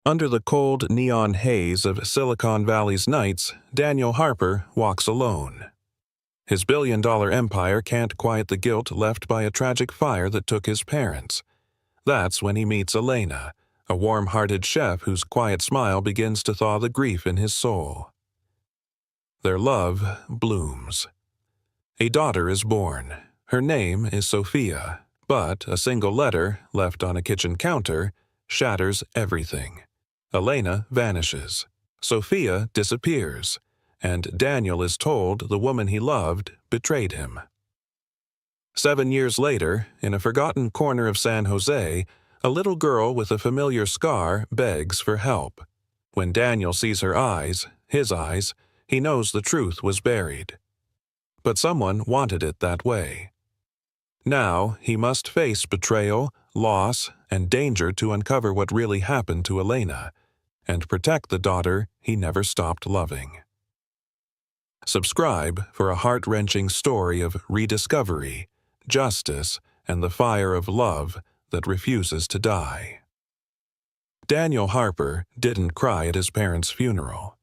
Under the cold neon haze of Silicon Valley's nights, Daniel Harper walks alone. His billion-dollar empire can't quiet the guilt left by a tragic fire that took his parents. That's when he meets Elena, a warm-hearted chef whose quiet smile begins to thaw the grief in his soul. Their love blooms. A daughter is born. Her name is Sophia, but a single letter, left on a kitchen counter, shatters everything. Elena vanishes. Sophia disappears, and Daniel is told the woman he loved betrayed him. 7 years later, in a forgotten corner of San Jose, a little girl with a familiar scar begs for help. When Daniel sees her eyes, his eyes, he knows the truth was buried. But someone wanted it that way. Now he must face betrayal, loss, and danger to uncover what really happened to Elena, and protect the daughter he never stopped loving. Subscribe for a heart-wrenching story of rediscovery, justice, and the fire of love that refuses to die. Daniel Harper didn't cry at his parents' funeral.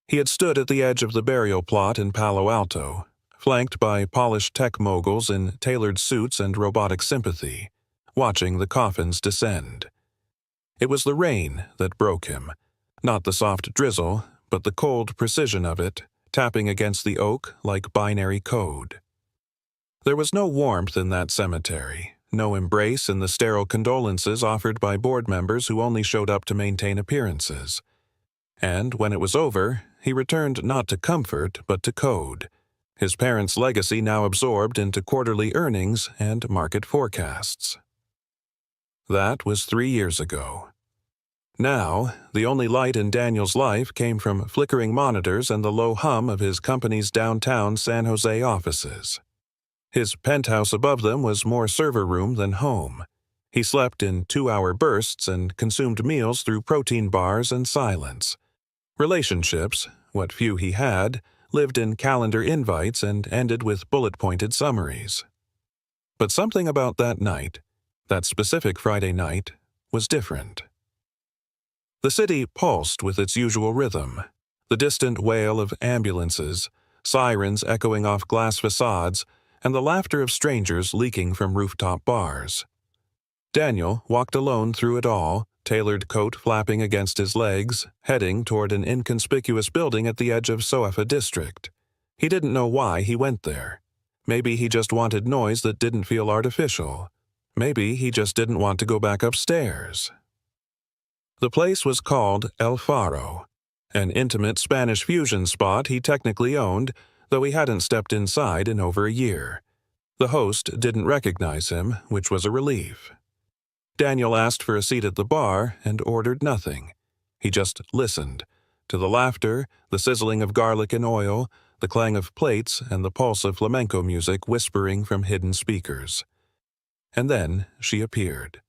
He had stood at the edge of the burial plot in Palo Alto, flanked by polished tech moguls in tailored suits and robotic sympathy, watching the coffins descend. It was the rain that broke him, not the soft drizzle, but the cold precision of it, tapping against the oak like binary code. There was no warmth in that cemetery, no embrace in the sterile condolences offered by board members who only showed up to maintain appearances. And when it was over, he returned not to comfort but to code, his parents' legacy now absorbed into quarterly earnings and market forecasts. That was 3 years ago. Now, the only light in Daniel's life came from flickering monitors and the low hum of his company's downtown San Jose offices. His penthouse above them was more server room than home. He slept in 2-hour bursts and consumed meals through protein bars and silence. Relationships, what few he had, lived in calendar invites and ended with bullet-pointed summaries. But something about that night, that specific Friday night, was different. The city pulsed with its usual rhythm, the distant wail of ambulances, sirens echoing off glass facades, and the laughter of strangers leaking from rooftop bars. Daniel walked alone through it all, tailored coat flapping against his legs, heading toward an inconspicuous building at the edge of Soefa district. He didn't know why he went there. Maybe he just wanted noise that didn't feel artificial. Maybe he just didn't want to go back upstairs. The place was called El Faro, an intimate Spanish fusion spot he technically owned, though he hadn't stepped inside in over a year. The host didn't recognize him, which was a relief. Daniel asked for a seat at the bar and ordered nothing. He just listened to the laughter, the sizzling of garlic and oil, the clang of plates, and the pulse of flamenco music whispering from hidden speakers. And then she appeared.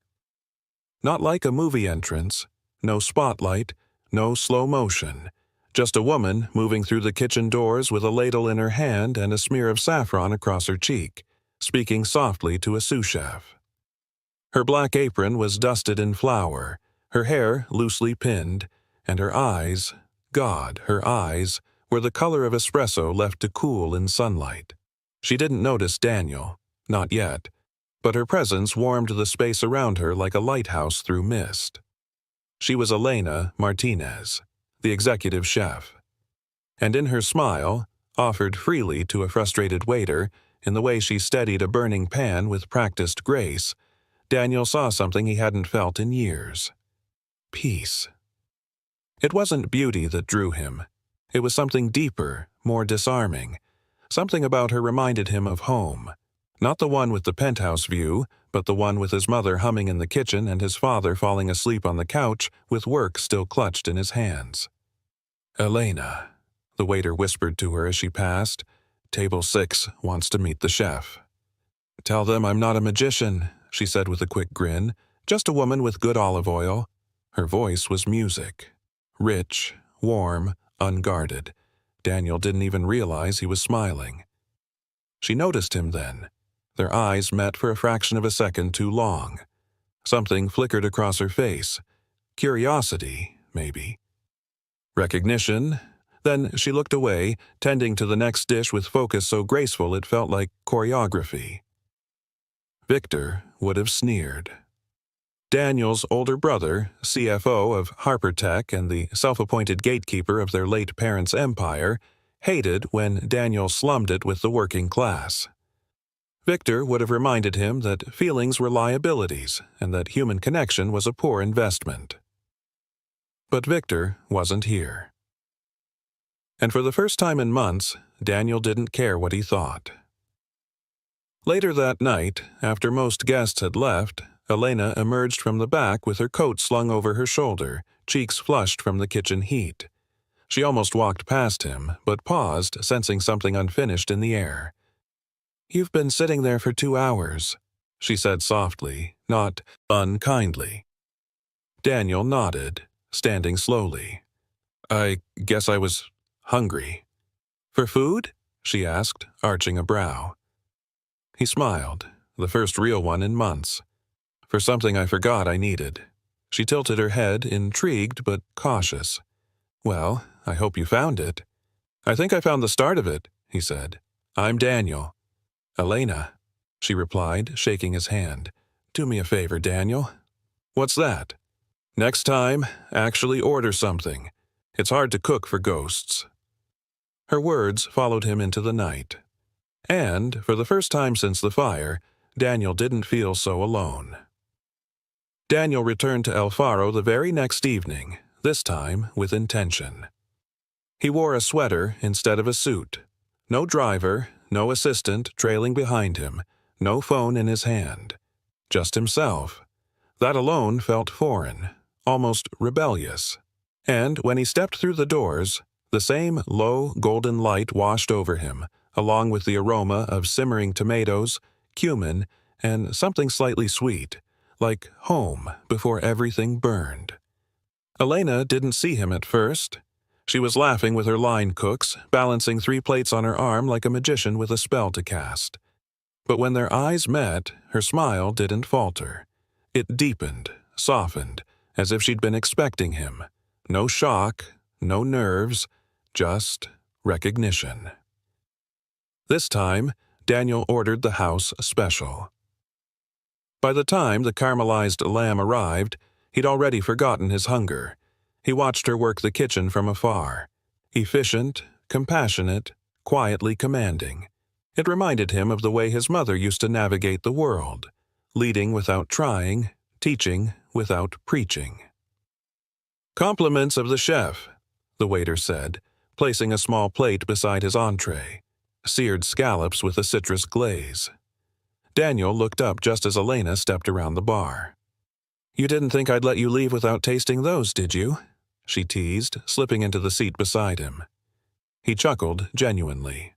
Not like a movie entrance, no spotlight, no slow motion, just a woman moving through the kitchen doors with a ladle in her hand and a smear of saffron across her cheek, speaking softly to a sous chef. Her black apron was dusted in flour, her hair loosely pinned, and her eyes, God, her eyes, were the color of espresso left to cool in sunlight. She didn't notice Daniel, not yet, but her presence warmed the space around her like a lighthouse through mist. She was Elena Martinez, the executive chef. And in her smile, offered freely to a frustrated waiter, in the way she steadied a burning pan with practiced grace, Daniel saw something he hadn't felt in years. Peace. It wasn't beauty that drew him. It was something deeper, more disarming. Something about her reminded him of home. Not the one with the penthouse view, but the one with his mother humming in the kitchen and his father falling asleep on the couch with work still clutched in his hands. "Elena," the waiter whispered to her as she passed. "Table 6 wants to meet the chef." "Tell them I'm not a magician," she said with a quick grin. "Just a woman with good olive oil." Her voice was music. Rich, warm, unguarded. Daniel didn't even realize he was smiling. She noticed him then. Their eyes met for a fraction of a second too long. Something flickered across her face. Curiosity, maybe. Recognition. Then she looked away, tending to the next dish with focus so graceful it felt like choreography. Victor would have sneered. Daniel's older brother, CFO of Harper Tech and the self-appointed gatekeeper of their late parents' empire, hated when Daniel slummed it with the working class. Victor would have reminded him that feelings were liabilities and that human connection was a poor investment. But Victor wasn't here. And for the first time in months, Daniel didn't care what he thought. Later that night, after most guests had left, Elena emerged from the back with her coat slung over her shoulder, cheeks flushed from the kitchen heat. She almost walked past him, but paused, sensing something unfinished in the air. "You've been sitting there for 2 hours," she said softly, not unkindly. Daniel nodded, standing slowly. "I guess I was hungry." "For food?" she asked, arching a brow. He smiled, the first real one in months. "For something I forgot I needed." She tilted her head, intrigued but cautious. "Well, I hope you found it." "I think I found the start of it," he said. "I'm Daniel." "Elena," she replied, shaking his hand. "Do me a favor, Daniel." "What's that?" "Next time, actually order something. It's hard to cook for ghosts." Her words followed him into the night. And, for the first time since the fire, Daniel didn't feel so alone. Daniel returned to El Faro the very next evening, this time with intention. He wore a sweater instead of a suit. No driver, no assistant trailing behind him, no phone in his hand. Just himself. That alone felt foreign, almost rebellious. And when he stepped through the doors, the same low, golden light washed over him, along with the aroma of simmering tomatoes, cumin, and something slightly sweet, like home before everything burned. Elena didn't see him at first. She was laughing with her line cooks, balancing 3 plates on her arm like a magician with a spell to cast. But when their eyes met, her smile didn't falter. It deepened, softened, as if she'd been expecting him. No shock, no nerves, just recognition. This time, Daniel ordered the house special. By the time the caramelized lamb arrived, he'd already forgotten his hunger. He watched her work the kitchen from afar. Efficient, compassionate, quietly commanding. It reminded him of the way his mother used to navigate the world, leading without trying, teaching without preaching. "Compliments of the chef," the waiter said, placing a small plate beside his entree. Seared scallops with a citrus glaze. Daniel looked up just as Elena stepped around the bar. "You didn't think I'd let you leave without tasting those, did you?" she teased, slipping into the seat beside him. He chuckled genuinely.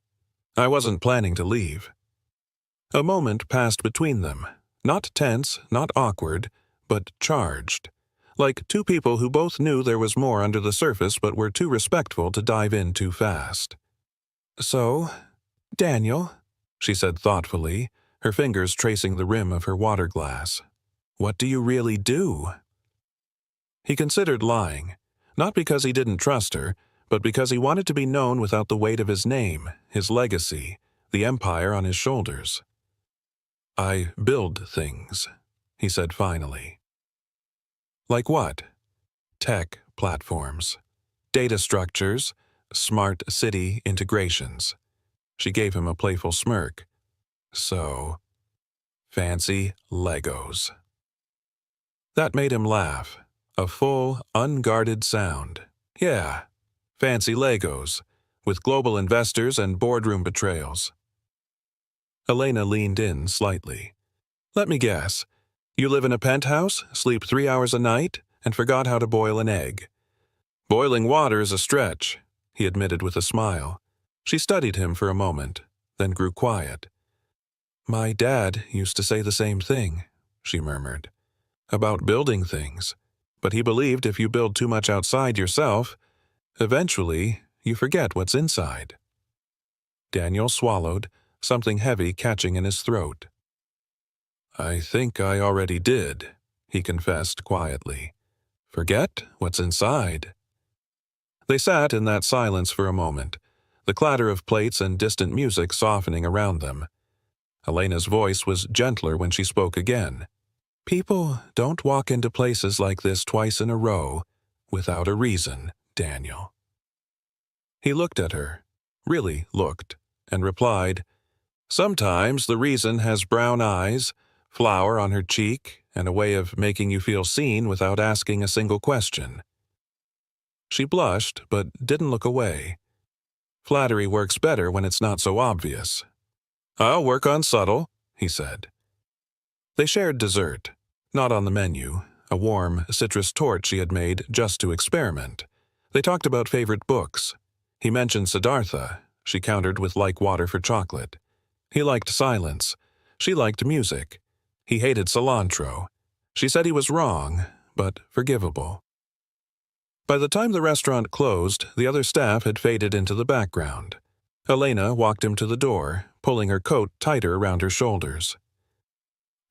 "I wasn't planning to leave." A moment passed between them, not tense, not awkward, but charged, like 2 people who both knew there was more under the surface but were too respectful to dive in too fast. "So, Daniel," she said thoughtfully, her fingers tracing the rim of her water glass, "what do you really do?" He considered lying, not because he didn't trust her, but because he wanted to be known without the weight of his name, his legacy, the empire on his shoulders. "I build things," he said finally. "Like what?" "Tech platforms. Data structures. Smart city integrations." She gave him a playful smirk. "So, fancy Legos." That made him laugh. A full, unguarded sound. "Yeah, fancy Legos, with global investors and boardroom betrayals." Elena leaned in slightly. "Let me guess. You live in a penthouse, sleep 3 hours a night, and forgot how to boil an egg." "Boiling water is a stretch," he admitted with a smile. She studied him for a moment, then grew quiet. "My dad used to say the same thing," she murmured, "about building things. But he believed if you build too much outside yourself, eventually you forget what's inside." Daniel swallowed, something heavy catching in his throat. "I think I already did," he confessed quietly. Forget what's inside. They sat in that silence for a moment, the clatter of plates and distant music softening around them. Elena's voice was gentler when she spoke again. People don't walk into places like this twice in a row without a reason, Daniel. He looked at her, really looked, and replied, Sometimes the reason has brown eyes, flour on her cheek, and a way of making you feel seen without asking a single question. She blushed, but didn't look away. Flattery works better when it's not so obvious. I'll work on subtle, he said. They shared dessert, not on the menu, a warm, citrus tort she had made just to experiment. They talked about favorite books. He mentioned Siddhartha. She countered with like water for chocolate. He liked silence. She liked music. He hated cilantro. She said he was wrong, but forgivable. By the time the restaurant closed, the other staff had faded into the background. Elena walked him to the door, pulling her coat tighter around her shoulders.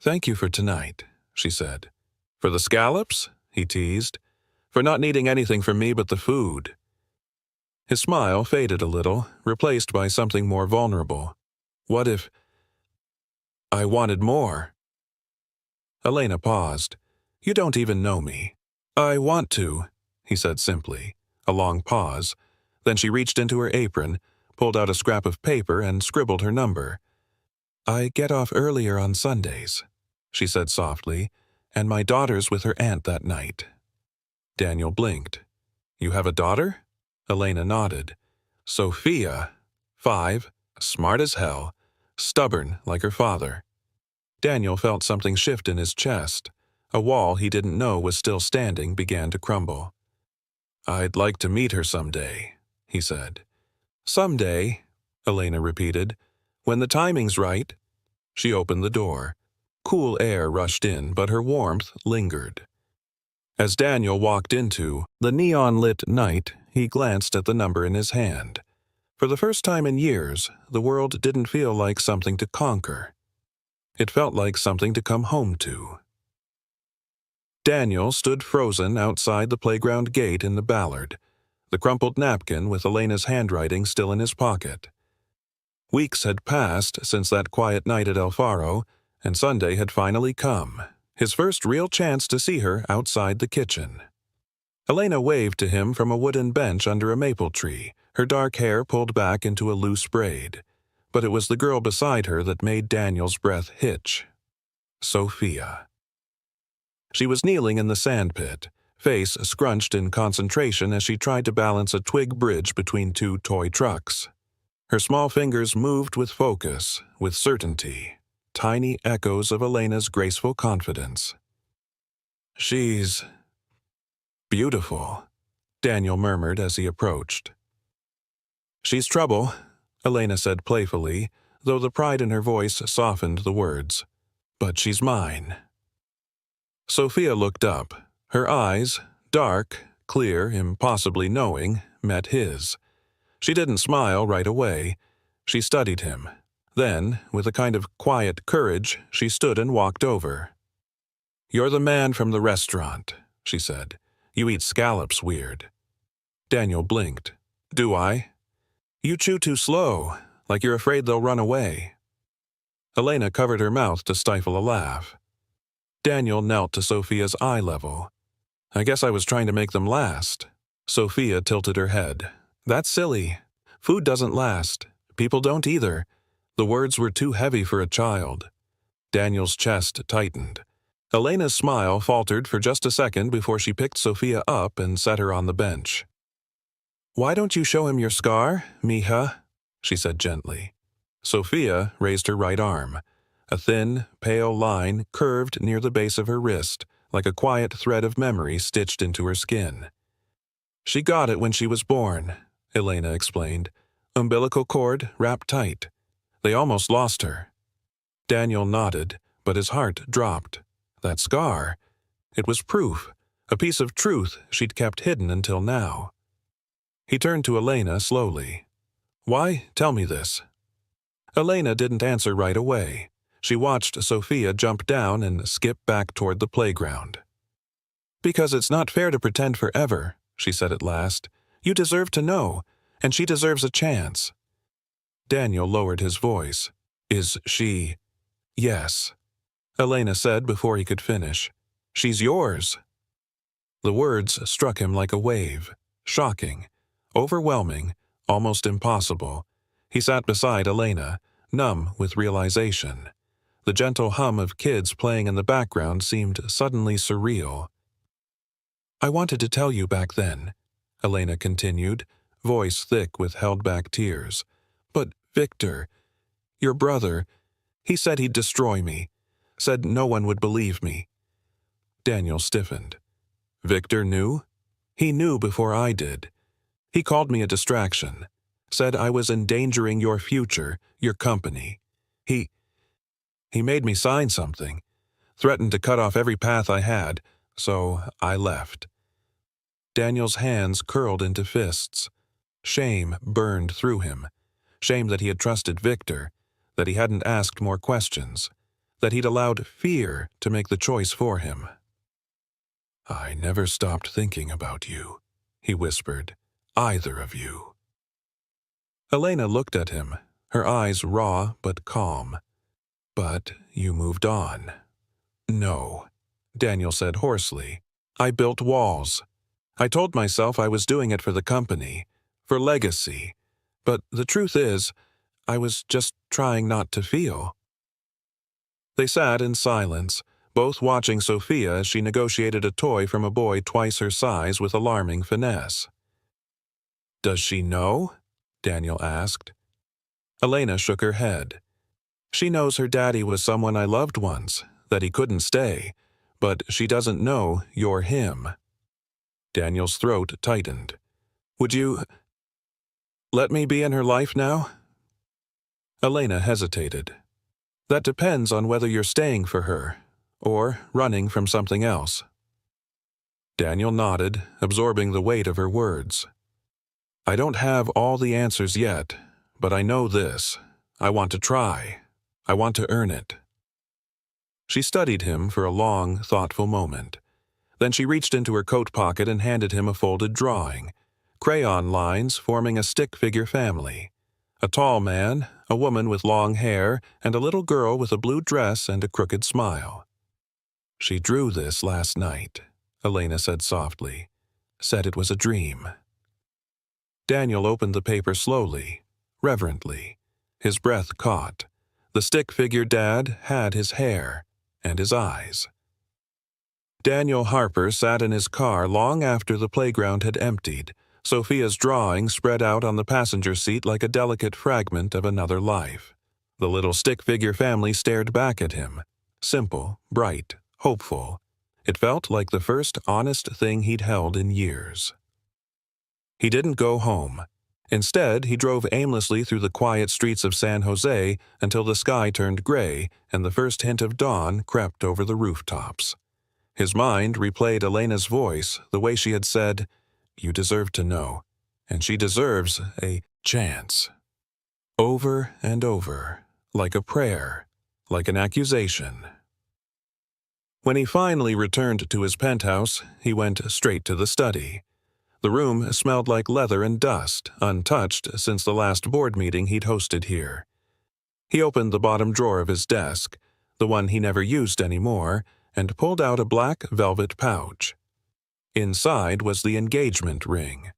Thank you for tonight, she said. For the scallops? He teased. For not needing anything from me but the food. His smile faded a little, replaced by something more vulnerable. What if I wanted more? Elena paused. You don't even know me. I want to, he said simply. A long pause. Then she reached into her apron, pulled out a scrap of paper, and scribbled her number. I get off earlier on Sundays, she said softly, and my daughter's with her aunt that night. Daniel blinked. You have a daughter? Elena nodded. Sophia, 5, smart as hell, stubborn like her father. Daniel felt something shift in his chest. A wall he didn't know was still standing began to crumble. I'd like to meet her someday, he said. Someday, Elena repeated. When the timing's right. She opened the door. Cool air rushed in, but her warmth lingered. As Daniel walked into the neon-lit night, he glanced at the number in his hand. For the first time in years, the world didn't feel like something to conquer. It felt like something to come home to. Daniel stood frozen outside the playground gate in the Ballard, the crumpled napkin with Elena's handwriting still in his pocket. Weeks had passed since that quiet night at El Faro, and Sunday had finally come, his first real chance to see her outside the kitchen. Elena waved to him from a wooden bench under a maple tree, her dark hair pulled back into a loose braid. But it was the girl beside her that made Daniel's breath hitch. Sophia. She was kneeling in the sandpit, face scrunched in concentration as she tried to balance a twig bridge between two toy trucks. Her small fingers moved with focus, with certainty, tiny echoes of Elena's graceful confidence. She's beautiful, Daniel murmured as he approached. She's trouble, Elena said playfully, though the pride in her voice softened the words. But she's mine. Sophia looked up. Her eyes, dark, clear, impossibly knowing, met his. She didn't smile right away. She studied him. Then, with a kind of quiet courage, she stood and walked over. You're the man from the restaurant, she said. You eat scallops weird. Daniel blinked. Do I? You chew too slow, like you're afraid they'll run away. Elena covered her mouth to stifle a laugh. Daniel knelt to Sophia's eye level. I guess I was trying to make them last. Sophia tilted her head. That's silly. Food doesn't last. People don't either. The words were too heavy for a child. Daniel's chest tightened. Elena's smile faltered for just a second before she picked Sophia up and set her on the bench. Why don't you show him your scar, mija? She said gently. Sophia raised her right arm. A thin, pale line curved near the base of her wrist, like a quiet thread of memory stitched into her skin. She got it when she was born, Elena explained. Umbilical cord wrapped tight. They almost lost her. Daniel nodded, but his heart dropped. That scar. It was proof, a piece of truth she'd kept hidden until now. He turned to Elena slowly. Why? Tell me this. Elena didn't answer right away. She watched Sophia jump down and skip back toward the playground. Because it's not fair to pretend forever, she said at last. You deserve to know, and she deserves a chance. Daniel lowered his voice. Is she? Yes, Elena said before he could finish. She's yours. The words struck him like a wave, shocking, overwhelming, almost impossible. He sat beside Elena, numb with realization. The gentle hum of kids playing in the background seemed suddenly surreal. I wanted to tell you back then, Elena continued, voice thick with held-back tears. But Victor, your brother, he said he'd destroy me, said no one would believe me. Daniel stiffened. Victor knew? He knew before I did. He called me a distraction, said I was endangering your future, your company. He made me sign something, threatened to cut off every path I had, so I left. Daniel's hands curled into fists. Shame burned through him. Shame that he had trusted Victor, that he hadn't asked more questions, that he'd allowed fear to make the choice for him. I never stopped thinking about you, he whispered. Either of you. Elena looked at him, her eyes raw but calm. But you moved on. No, Daniel said hoarsely. I built walls. I told myself I was doing it for the company, for legacy. But the truth is, I was just trying not to feel. They sat in silence, both watching Sophia as she negotiated a toy from a boy twice her size with alarming finesse. Does she know? Daniel asked. Elena shook her head. She knows her daddy was someone I loved once, that he couldn't stay, but she doesn't know you're him. Daniel's throat tightened. Would you let me be in her life now? Elena hesitated. That depends on whether you're staying for her, or running from something else. Daniel nodded, absorbing the weight of her words. I don't have all the answers yet, but I know this. I want to try. I want to earn it. She studied him for a long, thoughtful moment. Then she reached into her coat pocket and handed him a folded drawing, crayon lines forming a stick-figure family. A tall man, a woman with long hair, and a little girl with a blue dress and a crooked smile. She drew this last night, Elena said softly. Said it was a dream. Daniel opened the paper slowly, reverently. His breath caught. The stick-figure dad had his hair and his eyes. Daniel Harper sat in his car long after the playground had emptied, Sophia's drawing spread out on the passenger seat like a delicate fragment of another life. The little stick-figure family stared back at him. Simple, bright, hopeful. It felt like the first honest thing he'd held in years. He didn't go home. Instead, he drove aimlessly through the quiet streets of San Jose until the sky turned gray and the first hint of dawn crept over the rooftops. His mind replayed Elena's voice the way she had said, You deserve to know, and she deserves a chance. Over and over, like a prayer, like an accusation. When he finally returned to his penthouse, he went straight to the study. The room smelled like leather and dust, untouched since the last board meeting he'd hosted here. He opened the bottom drawer of his desk, the one he never used anymore, and pulled out a black velvet pouch. Inside was the engagement ring.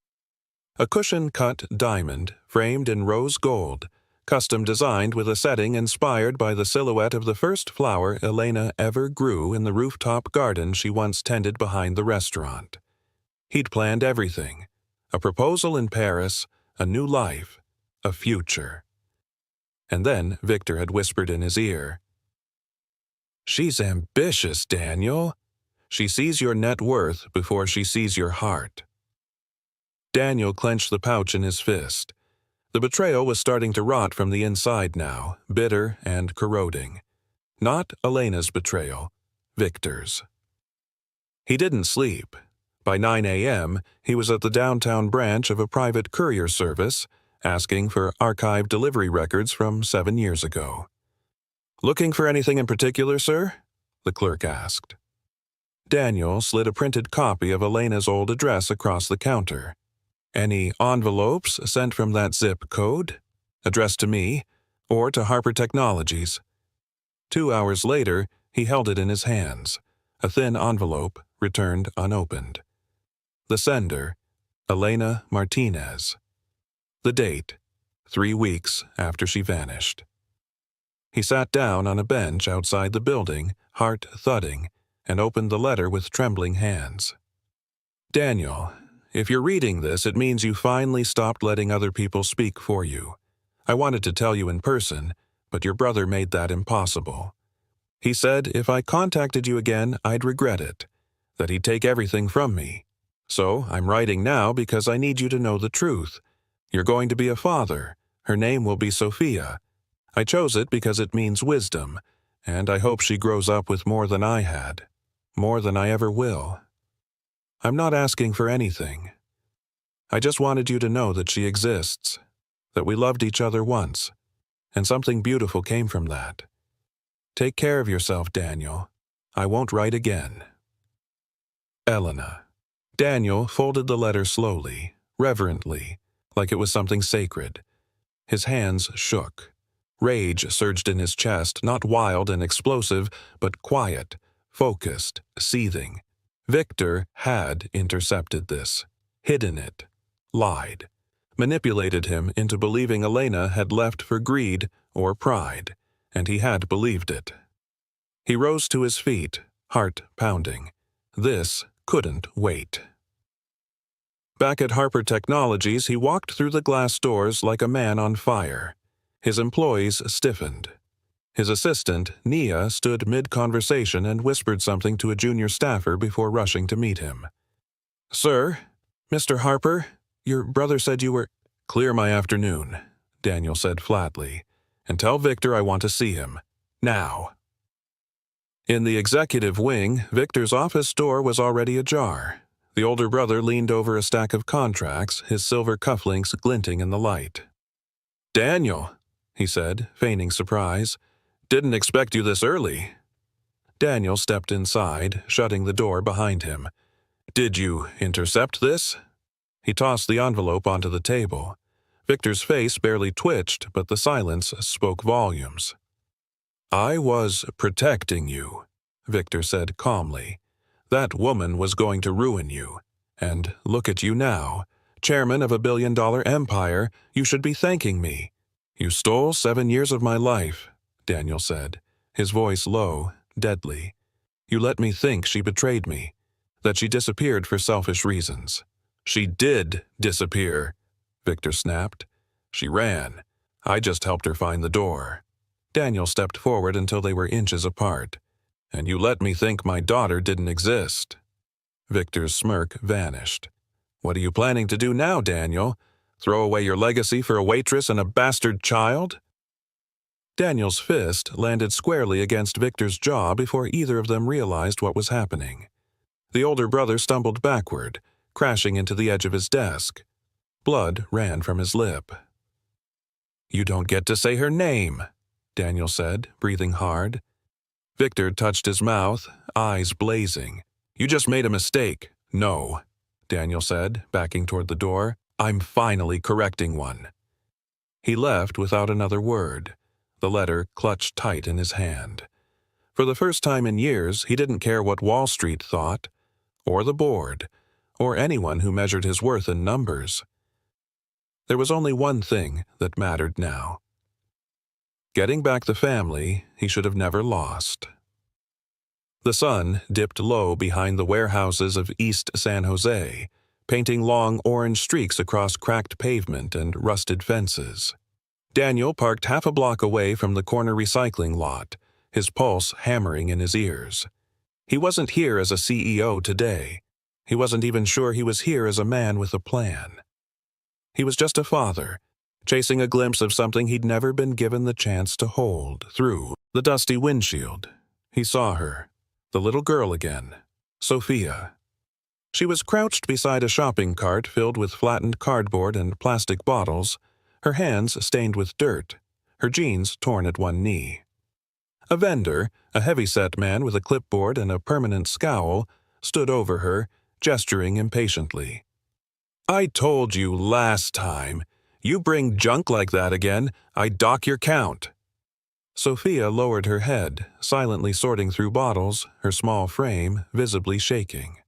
A cushion-cut diamond, framed in rose gold, custom designed with a setting inspired by the silhouette of the first flower Elena ever grew in the rooftop garden she once tended behind the restaurant. He'd planned everything. A proposal in Paris, a new life, a future. And then Victor had whispered in his ear, She's ambitious, Daniel. She sees your net worth before she sees your heart. Daniel clenched the pouch in his fist. The betrayal was starting to rot from the inside now, bitter and corroding. Not Elena's betrayal, Victor's. He didn't sleep. By 9 a.m., he was at the downtown branch of a private courier service, asking for archived delivery records from 7 years ago. Looking for anything in particular, sir? The clerk asked. Daniel slid a printed copy of Elena's old address across the counter. Any envelopes sent from that zip code? Addressed to me, or to Harper Technologies? 2 hours later, he held it in his hands, a thin envelope returned unopened. The sender, Elena Martinez. The date, 3 weeks after she vanished. He sat down on a bench outside the building, heart thudding, and opened the letter with trembling hands. Daniel, if you're reading this, it means you finally stopped letting other people speak for you. I wanted to tell you in person, but your brother made that impossible. He said if I contacted you again, I'd regret it, that he'd take everything from me. So I'm writing now because I need you to know the truth. You're going to be a father. Her name will be Sophia. I chose it because it means wisdom, and I hope she grows up with more than I had, more than I ever will. I'm not asking for anything. I just wanted you to know that she exists, that we loved each other once, and something beautiful came from that. Take care of yourself, Daniel. I won't write again. Elena. Daniel folded the letter slowly, reverently, like it was something sacred. His hands shook. Rage surged in his chest, not wild and explosive, but quiet, focused, seething. Victor had intercepted this, hidden it, lied, manipulated him into believing Elena had left for greed or pride, and he had believed it. He rose to his feet, heart pounding. This couldn't wait. Back at Harper Technologies, he walked through the glass doors like a man on fire. His employees stiffened. His assistant, Nia, stood mid-conversation and whispered something to a junior staffer before rushing to meet him. "Sir, Mr. Harper, your brother said you were—" "Clear my afternoon," Daniel said flatly, "and tell Victor I want to see him. Now." In the executive wing, Victor's office door was already ajar. The older brother leaned over a stack of contracts, his silver cufflinks glinting in the light. "Daniel," he said, feigning surprise. "Didn't expect you this early." Daniel stepped inside, shutting the door behind him. "Did you intercept this?" He tossed the envelope onto the table. Victor's face barely twitched, but the silence spoke volumes. "I was protecting you," Victor said calmly. "That woman was going to ruin you. And look at you now. Chairman of a billion-dollar empire, you should be thanking me. You stole 7 years of my life," Daniel said, his voice low, deadly. "You let me think she betrayed me, that she disappeared for selfish reasons." "She did disappear," Victor snapped. "She ran. I just helped her find the door." Daniel stepped forward until they were inches apart. "And you let me think my daughter didn't exist." Victor's smirk vanished. "What are you planning to do now, Daniel? Throw away your legacy for a waitress and a bastard child?" Daniel's fist landed squarely against Victor's jaw before either of them realized what was happening. The older brother stumbled backward, crashing into the edge of his desk. Blood ran from his lip. "You don't get to say her name," Daniel said, breathing hard. Victor touched his mouth, eyes blazing. "You just made a mistake." "No," Daniel said, backing toward the door. "I'm finally correcting one." He left without another word, the letter clutched tight in his hand. For the first time in years, he didn't care what Wall Street thought, or the board, or anyone who measured his worth in numbers. There was only one thing that mattered now. Getting back the family he should have never lost. The sun dipped low behind the warehouses of East San Jose, painting long orange streaks across cracked pavement and rusted fences. Daniel parked half a block away from the corner recycling lot, his pulse hammering in his ears. He wasn't here as a CEO today. He wasn't even sure he was here as a man with a plan. He was just a father, chasing a glimpse of something he'd never been given the chance to hold. Through the dusty windshield, he saw her, the little girl again, Sophia. She was crouched beside a shopping cart filled with flattened cardboard and plastic bottles, her hands stained with dirt, her jeans torn at one knee. A vendor, a heavy-set man with a clipboard and a permanent scowl, stood over her, gesturing impatiently. "I told you last time. You bring junk like that again, I dock your count." Sophia lowered her head, silently sorting through bottles, her small frame visibly shaking.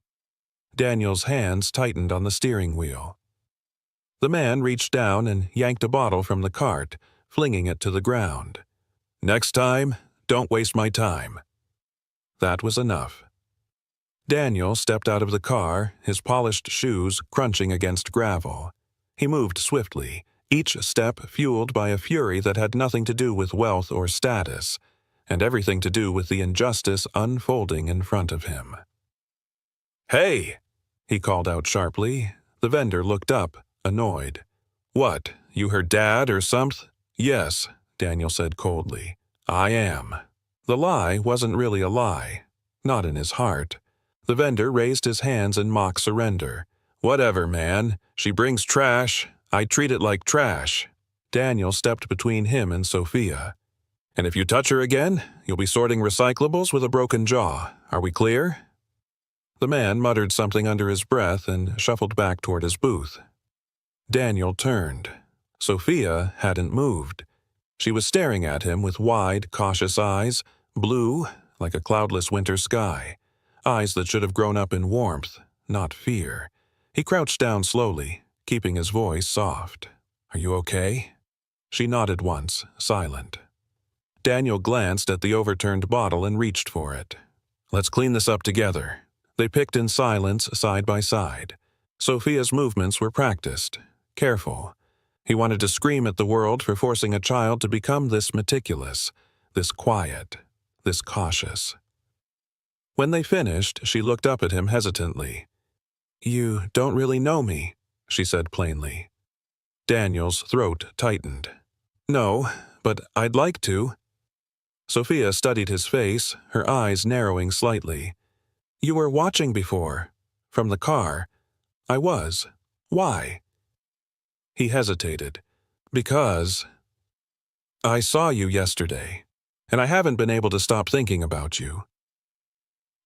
Daniel's hands tightened on the steering wheel. The man reached down and yanked a bottle from the cart, flinging it to the ground. "Next time, don't waste my time." That was enough. Daniel stepped out of the car, his polished shoes crunching against gravel. He moved swiftly, each step fueled by a fury that had nothing to do with wealth or status, and everything to do with the injustice unfolding in front of him. "Hey!" he called out sharply. The vendor looked up, annoyed. "What, you her dad or someth?" "Yes," Daniel said coldly. "I am." The lie wasn't really a lie. Not in his heart. The vendor raised his hands in mock surrender. "Whatever, man. She brings trash. I treat it like trash." Daniel stepped between him and Sophia. "And if you touch her again, you'll be sorting recyclables with a broken jaw. Are we clear?" The man muttered something under his breath and shuffled back toward his booth. Daniel turned. Sophia hadn't moved. She was staring at him with wide, cautious eyes, blue, like a cloudless winter sky. Eyes that should have grown up in warmth, not fear. He crouched down slowly, keeping his voice soft. "Are you okay?" She nodded once, silent. Daniel glanced at the overturned bottle and reached for it. "Let's clean this up together." They picked in silence, side by side. Sophia's movements were practiced, careful. He wanted to scream at the world for forcing a child to become this meticulous, this quiet, this cautious. When they finished, she looked up at him hesitantly. "You don't really know me," she said plainly. Daniel's throat tightened. "No, but I'd like to." Sophia studied his face, her eyes narrowing slightly. "You were watching before. From the car. I was. Why?" He hesitated. "Because I saw you yesterday, and I haven't been able to stop thinking about you."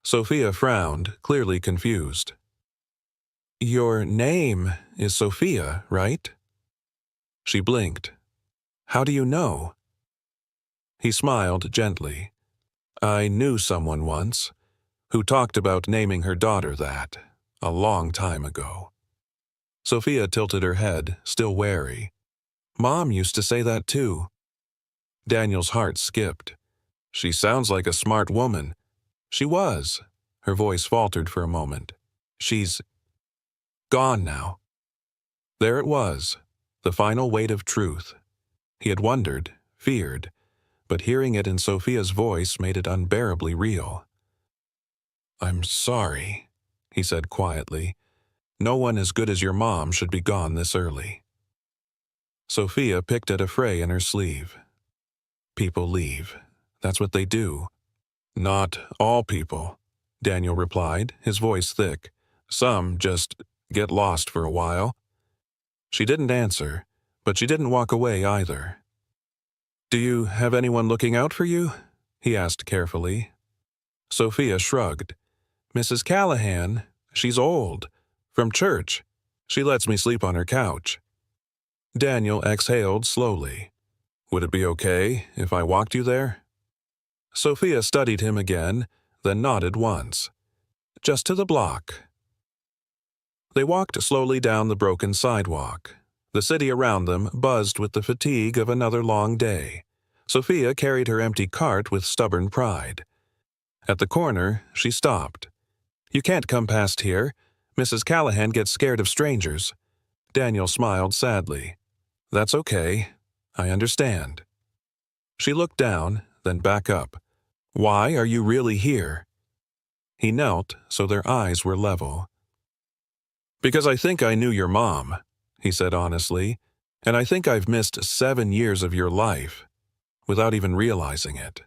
Sophia frowned, clearly confused. "Your name is Sophia, right?" She blinked. "How do you know?" He smiled gently. "I knew someone once who talked about naming her daughter that, a long time ago." Sophia tilted her head, still wary. "Mom used to say that too." Daniel's heart skipped. "She sounds like a smart woman." "She was." Her voice faltered for a moment. "She's gone now." There it was, the final weight of truth. He had wondered, feared, but hearing it in Sophia's voice made it unbearably real. "I'm sorry," he said quietly. "No one as good as your mom should be gone this early." Sophia picked at a fray in her sleeve. "People leave. That's what they do." "Not all people," Daniel replied, his voice thick. "Some just get lost for a while." She didn't answer, but she didn't walk away either. "Do you have anyone looking out for you?" he asked carefully. Sophia shrugged. "Mrs. Callahan, she's old. From church. She lets me sleep on her couch." Daniel exhaled slowly. "Would it be okay if I walked you there?" Sophia studied him again, then nodded once. "Just to the block." They walked slowly down the broken sidewalk. The city around them buzzed with the fatigue of another long day. Sophia carried her empty cart with stubborn pride. At the corner, she stopped. "You can't come past here. Mrs. Callahan gets scared of strangers." Daniel smiled sadly. "That's okay. I understand." She looked down, then back up. "Why are you really here?" He knelt, so their eyes were level. "Because I think I knew your mom," he said honestly, "and I think I've missed 7 years of your life, without even realizing it."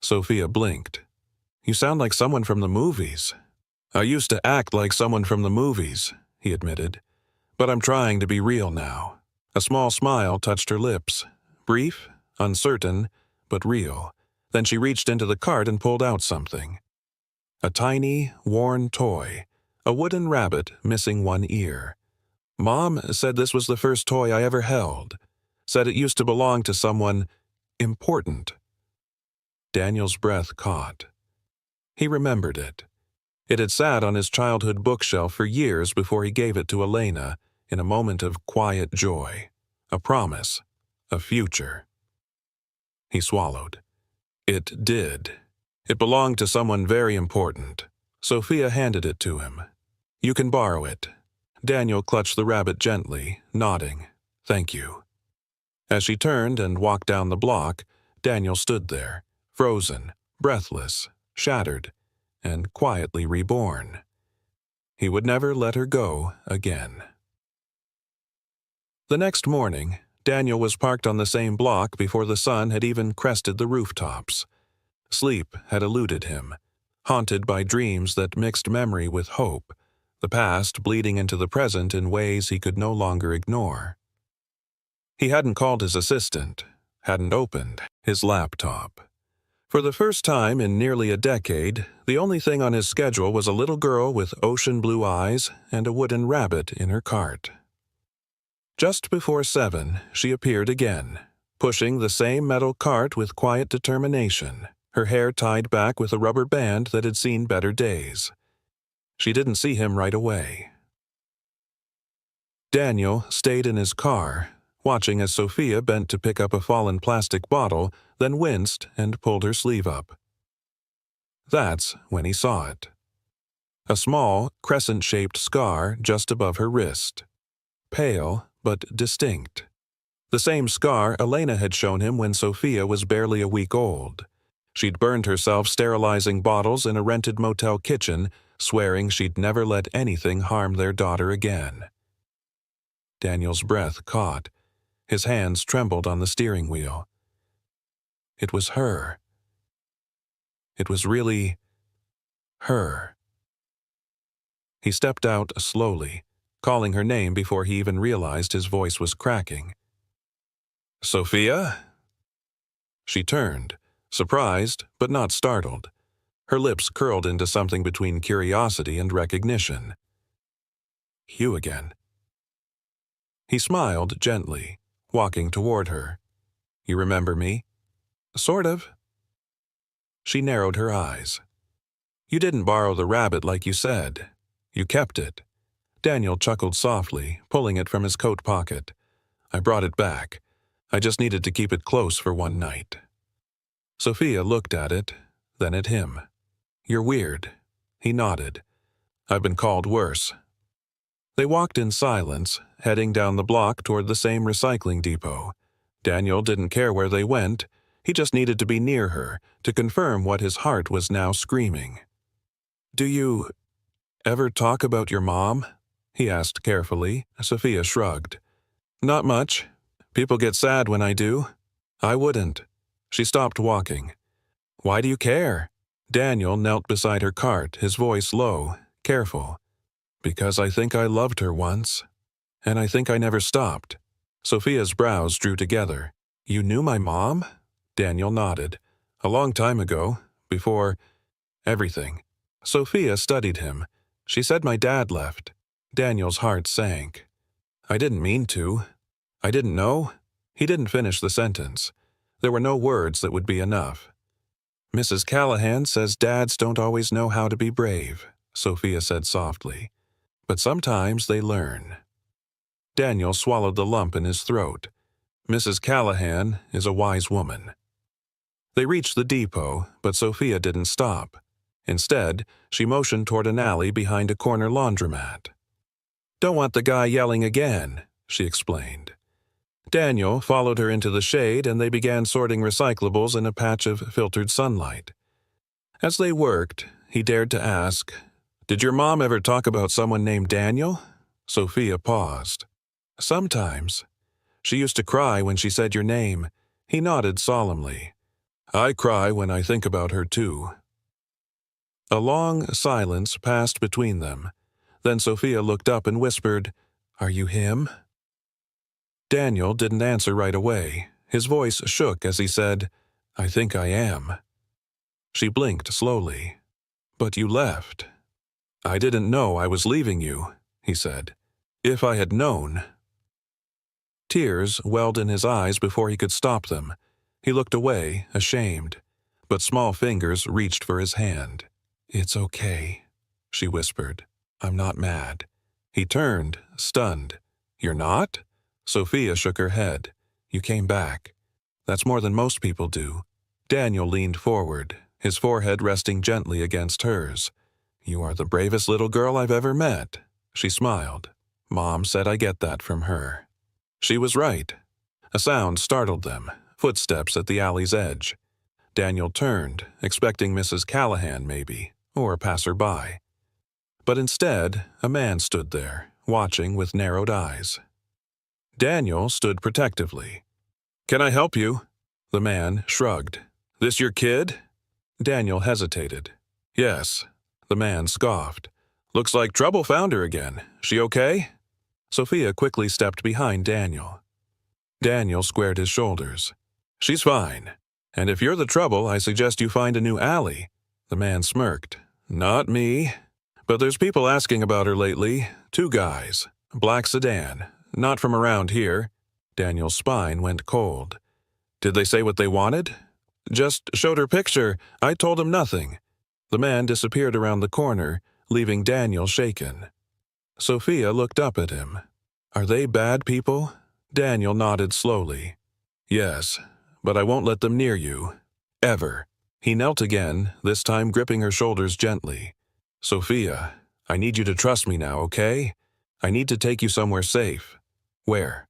Sophia blinked. "You sound like someone from the movies." "I used to act like someone from the movies," he admitted, "but I'm trying to be real now." A small smile touched her lips, brief, uncertain, but real. Then she reached into the cart and pulled out something. A tiny, worn toy, a wooden rabbit missing one ear. Mom said this was the first toy I ever held. Said it used to belong to someone important. Daniel's breath caught. He remembered it. It had sat on his childhood bookshelf for years before he gave it to Elena in a moment of quiet joy. A promise. A future. He swallowed. It did. It belonged to someone very important. Sophia handed it to him. You can borrow it. Daniel clutched the rabbit gently, nodding. Thank you. As she turned and walked down the block, Daniel stood there, frozen, breathless, shattered, and quietly reborn. He would never let her go again. The next morning, Daniel was parked on the same block before the sun had even crested the rooftops. Sleep had eluded him, haunted by dreams that mixed memory with hope, the past bleeding into the present in ways he could no longer ignore. He hadn't called his assistant, hadn't opened his laptop. For the first time in nearly a decade, the only thing on his schedule was a little girl with ocean blue eyes and a wooden rabbit in her cart. Just before 7, she appeared again, pushing the same metal cart with quiet determination, her hair tied back with a rubber band that had seen better days. She didn't see him right away. Daniel stayed in his car, watching as Sophia bent to pick up a fallen plastic bottle, then winced and pulled her sleeve up. That's when he saw it. A small, crescent-shaped scar just above her wrist. Pale, but distinct. The same scar Elena had shown him when Sophia was barely a week old. She'd burned herself sterilizing bottles in a rented motel kitchen, swearing she'd never let anything harm their daughter again. Daniel's breath caught. His hands trembled on the steering wheel. It was her. It was really her. He stepped out slowly, calling her name before he even realized his voice was cracking. Sophia? She turned, surprised but not startled. Her lips curled into something between curiosity and recognition. You again. He smiled gently, walking toward her. You remember me? Sort of. She narrowed her eyes. You didn't borrow the rabbit like you said. You kept it. Daniel chuckled softly, pulling it from his coat pocket. I brought it back. I just needed to keep it close for one night. Sophia looked at it, then at him. You're weird. He nodded. I've been called worse. They walked in silence, heading down the block toward the same recycling depot. Daniel didn't care where they went. He just needed to be near her, to confirm what his heart was now screaming. Do you ever talk about your mom? He asked carefully. Sophia shrugged. Not much. People get sad when I do. I wouldn't. She stopped walking. Why do you care? Daniel knelt beside her cart, his voice low, careful. Because I think I loved her once. And I think I never stopped. Sophia's brows drew together. You knew my mom? Daniel nodded. A long time ago, before everything. Sophia studied him. She said my dad left. Daniel's heart sank. I didn't mean to. I didn't know. He didn't finish the sentence. There were no words that would be enough. Mrs. Callahan says dads don't always know how to be brave, Sophia said softly. But sometimes they learn. Daniel swallowed the lump in his throat. Mrs. Callahan is a wise woman. They reached the depot, but Sophia didn't stop. Instead, she motioned toward an alley behind a corner laundromat. Don't want the guy yelling again, she explained. Daniel followed her into the shade and they began sorting recyclables in a patch of filtered sunlight. As they worked, he dared to ask, Did your mom ever talk about someone named Daniel? Sophia paused. Sometimes. She used to cry when she said your name. He nodded solemnly. I cry when I think about her too. A long silence passed between them. Then Sophia looked up and whispered, Are you him? Daniel didn't answer right away. His voice shook as he said, I think I am. She blinked slowly. But you left. I didn't know I was leaving you, he said. If I had known. Tears welled in his eyes before he could stop them. He looked away, ashamed, but small fingers reached for his hand. It's okay, she whispered. I'm not mad. He turned, stunned. You're not? Sophia shook her head. You came back. That's more than most people do. Daniel leaned forward, his forehead resting gently against hers. You are the bravest little girl I've ever met. She smiled. Mom said I get that from her. She was right. A sound startled them, footsteps at the alley's edge. Daniel turned, expecting Mrs. Callahan maybe, or a passerby. But instead, a man stood there, watching with narrowed eyes. Daniel stood protectively. Can I help you? The man shrugged. This your kid? Daniel hesitated. Yes. The man scoffed. Looks like trouble found her again. She okay? Sophia quickly stepped behind Daniel. Daniel squared his shoulders. She's fine. And if you're the trouble, I suggest you find a new alley. The man smirked. Not me. But there's people asking about her lately. 2 guys. Black sedan. Not from around here. Daniel's spine went cold. Did they say what they wanted? Just showed her picture. I told him nothing. The man disappeared around the corner, leaving Daniel shaken. Sophia looked up at him. Are they bad people? Daniel nodded slowly. Yes, but I won't let them near you. Ever. He knelt again, this time gripping her shoulders gently. Sophia, I need you to trust me now, okay? I need to take you somewhere safe. Where?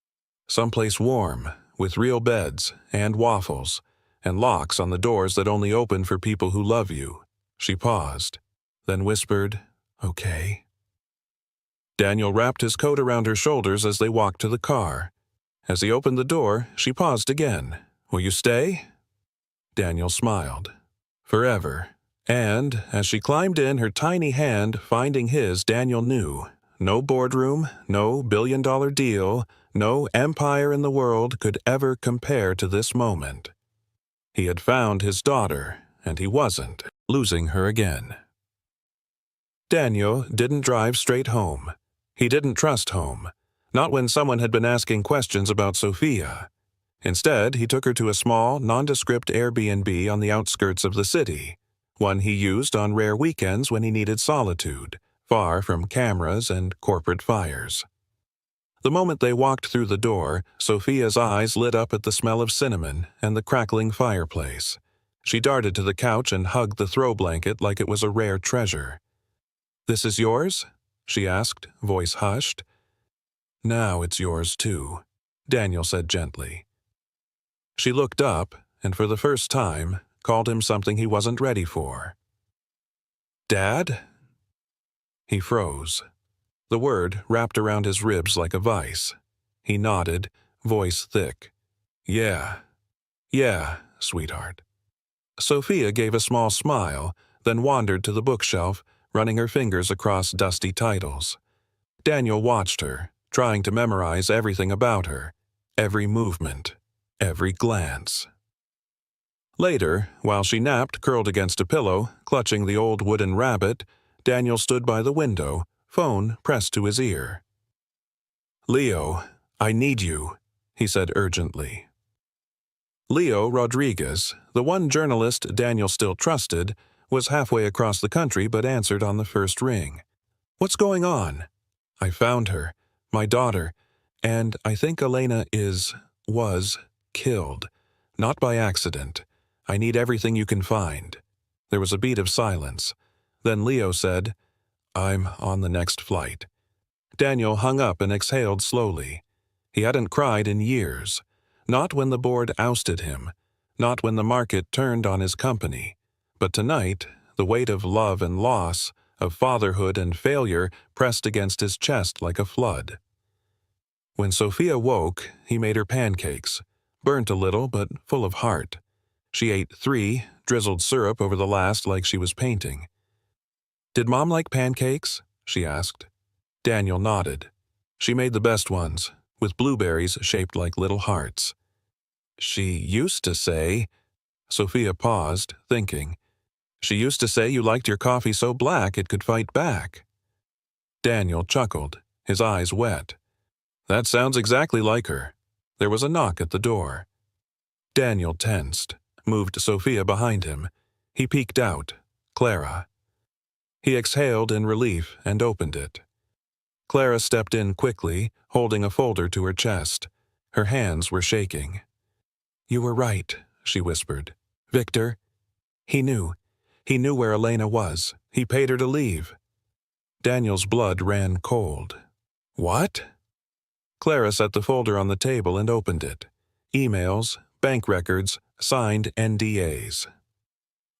Someplace warm, with real beds, and waffles, and locks on the doors that only open for people who love you. She paused, then whispered, Okay. Daniel wrapped his coat around her shoulders as they walked to the car. As he opened the door, she paused again. Will you stay? Daniel smiled. Forever. And, as she climbed in, her tiny hand finding his, Daniel knew. No boardroom, no billion-dollar deal, no empire in the world could ever compare to this moment. He had found his daughter, and he wasn't losing her again. Daniel didn't drive straight home. He didn't trust home, not when someone had been asking questions about Sophia. Instead, he took her to a small, nondescript Airbnb on the outskirts of the city, one he used on rare weekends when he needed solitude, far from cameras and corporate fires. The moment they walked through the door, Sophia's eyes lit up at the smell of cinnamon and the crackling fireplace. She darted to the couch and hugged the throw blanket like it was a rare treasure. This is yours? She asked, voice hushed. Now it's yours too, Daniel said gently. She looked up, and for the first time, called him something he wasn't ready for. Dad? He froze. The word wrapped around his ribs like a vice. He nodded, voice thick. Yeah, sweetheart. Sophia gave a small smile, then wandered to the bookshelf, running her fingers across dusty titles. Daniel watched her, trying to memorize everything about her, every movement, every glance. Later, while she napped curled against a pillow, clutching the old wooden rabbit, Daniel stood by the window, phone pressed to his ear. Leo, I need you, he said urgently. Leo Rodriguez, the one journalist Daniel still trusted, was halfway across the country but answered on the first ring. What's going on? I found her, my daughter, and I think Elena was killed. Not by accident. I need everything you can find. There was a beat of silence. Then Leo said, I'm on the next flight. Daniel hung up and exhaled slowly. He hadn't cried in years. Not when the board ousted him. Not when the market turned on his company. But tonight, the weight of love and loss, of fatherhood and failure pressed against his chest like a flood. When Sophia woke, he made her pancakes, burnt a little but full of heart. She ate 3, drizzled syrup over the last like she was painting. Did Mom like pancakes? She asked. Daniel nodded. She made the best ones, with blueberries shaped like little hearts. She used to say... Sophia paused, thinking. She used to say you liked your coffee so black it could fight back. Daniel chuckled, his eyes wet. That sounds exactly like her. There was a knock at the door. Daniel tensed, moved Sophia behind him. He peeked out. Clara. He exhaled in relief and opened it. Clara stepped in quickly, holding a folder to her chest. Her hands were shaking. You were right, she whispered. Victor. He knew. He knew where Elena was. He paid her to leave. Daniel's blood ran cold. What? Clara set the folder on the table and opened it. Emails, bank records, signed NDAs.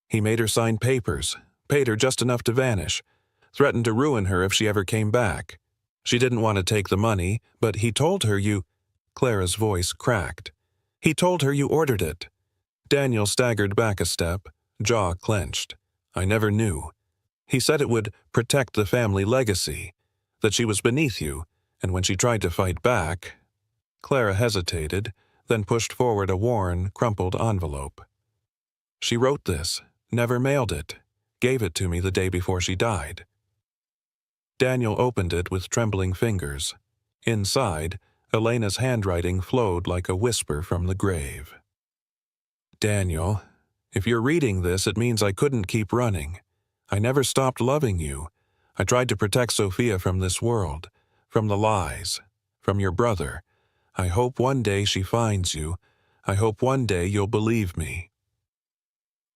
He made her sign papers, paid her just enough to vanish, threatened to ruin her if she ever came back. She didn't want to take the money, but he told her you— Clara's voice cracked. He told her you ordered it. Daniel staggered back a step, jaw clenched. I never knew. He said it would protect the family legacy, that she was beneath you, and when she tried to fight back— Clara hesitated, then pushed forward a worn, crumpled envelope. She wrote this, never mailed it, gave it to me the day before she died. Daniel opened it with trembling fingers. Inside, Elena's handwriting flowed like a whisper from the grave. Daniel, if you're reading this, it means I couldn't keep running. I never stopped loving you. I tried to protect Sophia from this world, from the lies, from your brother. I hope one day she finds you. I hope one day you'll believe me.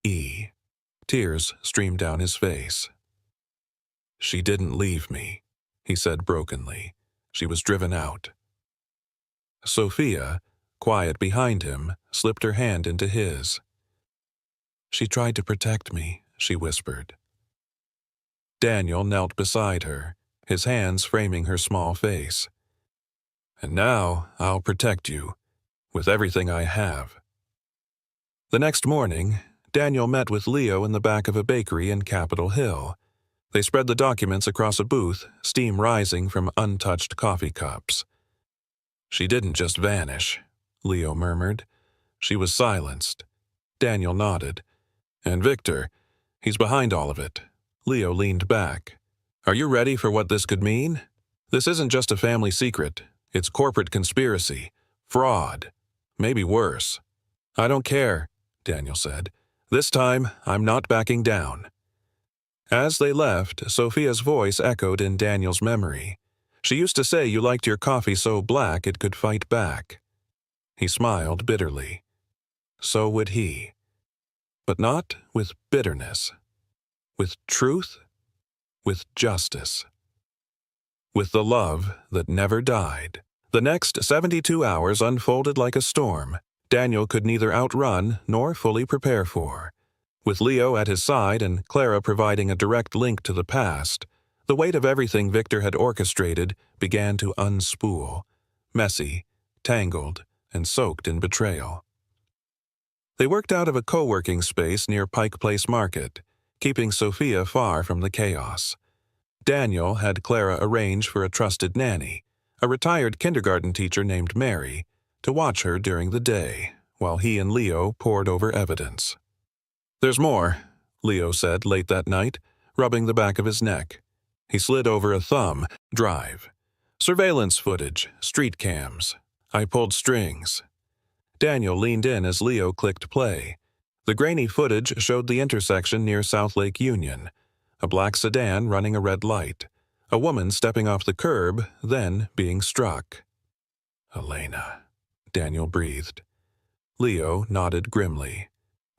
E. Tears streamed down his face. She didn't leave me, he said brokenly. She was driven out. Sophia, quiet behind him, slipped her hand into his. She tried to protect me, she whispered. Daniel knelt beside her, his hands framing her small face. And now I'll protect you, with everything I have. The next morning, Daniel met with Leo in the back of a bakery in Capitol Hill. They spread the documents across a booth, steam rising from untouched coffee cups. She didn't just vanish, Leo murmured. She was silenced. Daniel nodded. And Victor, he's behind all of it. Leo leaned back. Are you ready for what this could mean? This isn't just a family secret. It's corporate conspiracy. Fraud. Maybe worse. I don't care, Daniel said. This time, I'm not backing down. As they left, Sophia's voice echoed in Daniel's memory. She used to say you liked your coffee so black it could fight back. He smiled bitterly. So would he. But not with bitterness. With truth. With justice. With the love that never died. The next 72 hours unfolded like a storm Daniel could neither outrun nor fully prepare for. With Leo at his side and Clara providing a direct link to the past, the weight of everything Victor had orchestrated began to unspool, messy, tangled, and soaked in betrayal. They worked out of a co-working space near Pike Place Market, keeping Sophia far from the chaos. Daniel had Clara arrange for a trusted nanny, a retired kindergarten teacher named Mary, to watch her during the day, while he and Leo pored over evidence. There's more, Leo said late that night, rubbing the back of his neck. He slid over a thumb drive. Surveillance footage, street cams. I pulled strings. Daniel leaned in as Leo clicked play. The grainy footage showed the intersection near South Lake Union, a black sedan running a red light, a woman stepping off the curb, then being struck. Elena, Daniel breathed. Leo nodded grimly.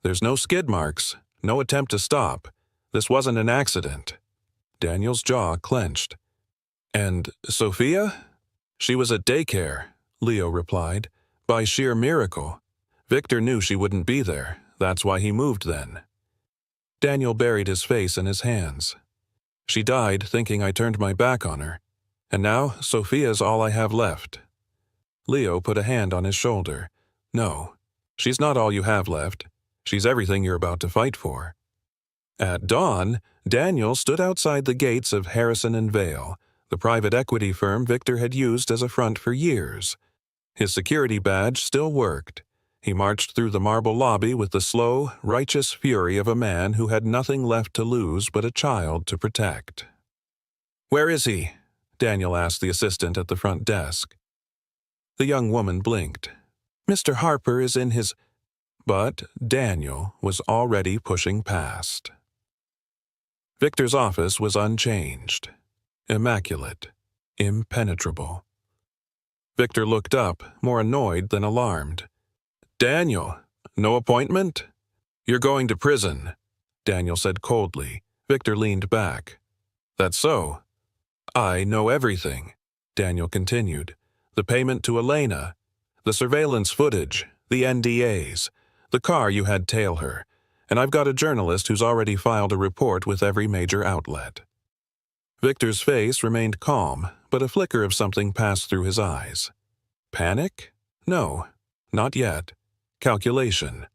There's no skid marks, no attempt to stop. This wasn't an accident. Daniel's jaw clenched. And Sophia? She was at daycare, Leo replied. By sheer miracle. Victor knew she wouldn't be there. That's why he moved then. Daniel buried his face in his hands. She died thinking I turned my back on her. And now Sophia's all I have left. Leo put a hand on his shoulder. No, she's not all you have left. She's everything you're about to fight for. At dawn, Daniel stood outside the gates of Harrison & Vale, the private equity firm Victor had used as a front for years. His security badge still worked. He marched through the marble lobby with the slow, righteous fury of a man who had nothing left to lose but a child to protect. "Where is he?" Daniel asked the assistant at the front desk. The young woman blinked. "Mr. Harper is in his—" But Daniel was already pushing past. Victor's office was unchanged, immaculate, impenetrable. Victor looked up, more annoyed than alarmed. "Daniel, no appointment? You're going to prison," Daniel said coldly. Victor leaned back. "That's so." "I know everything," Daniel continued. "The payment to Elena, the surveillance footage, the NDAs, the car you had tail her, and I've got a journalist who's already filed a report with every major outlet." Victor's face remained calm, but a flicker of something passed through his eyes. Panic? No, not yet. Calculation.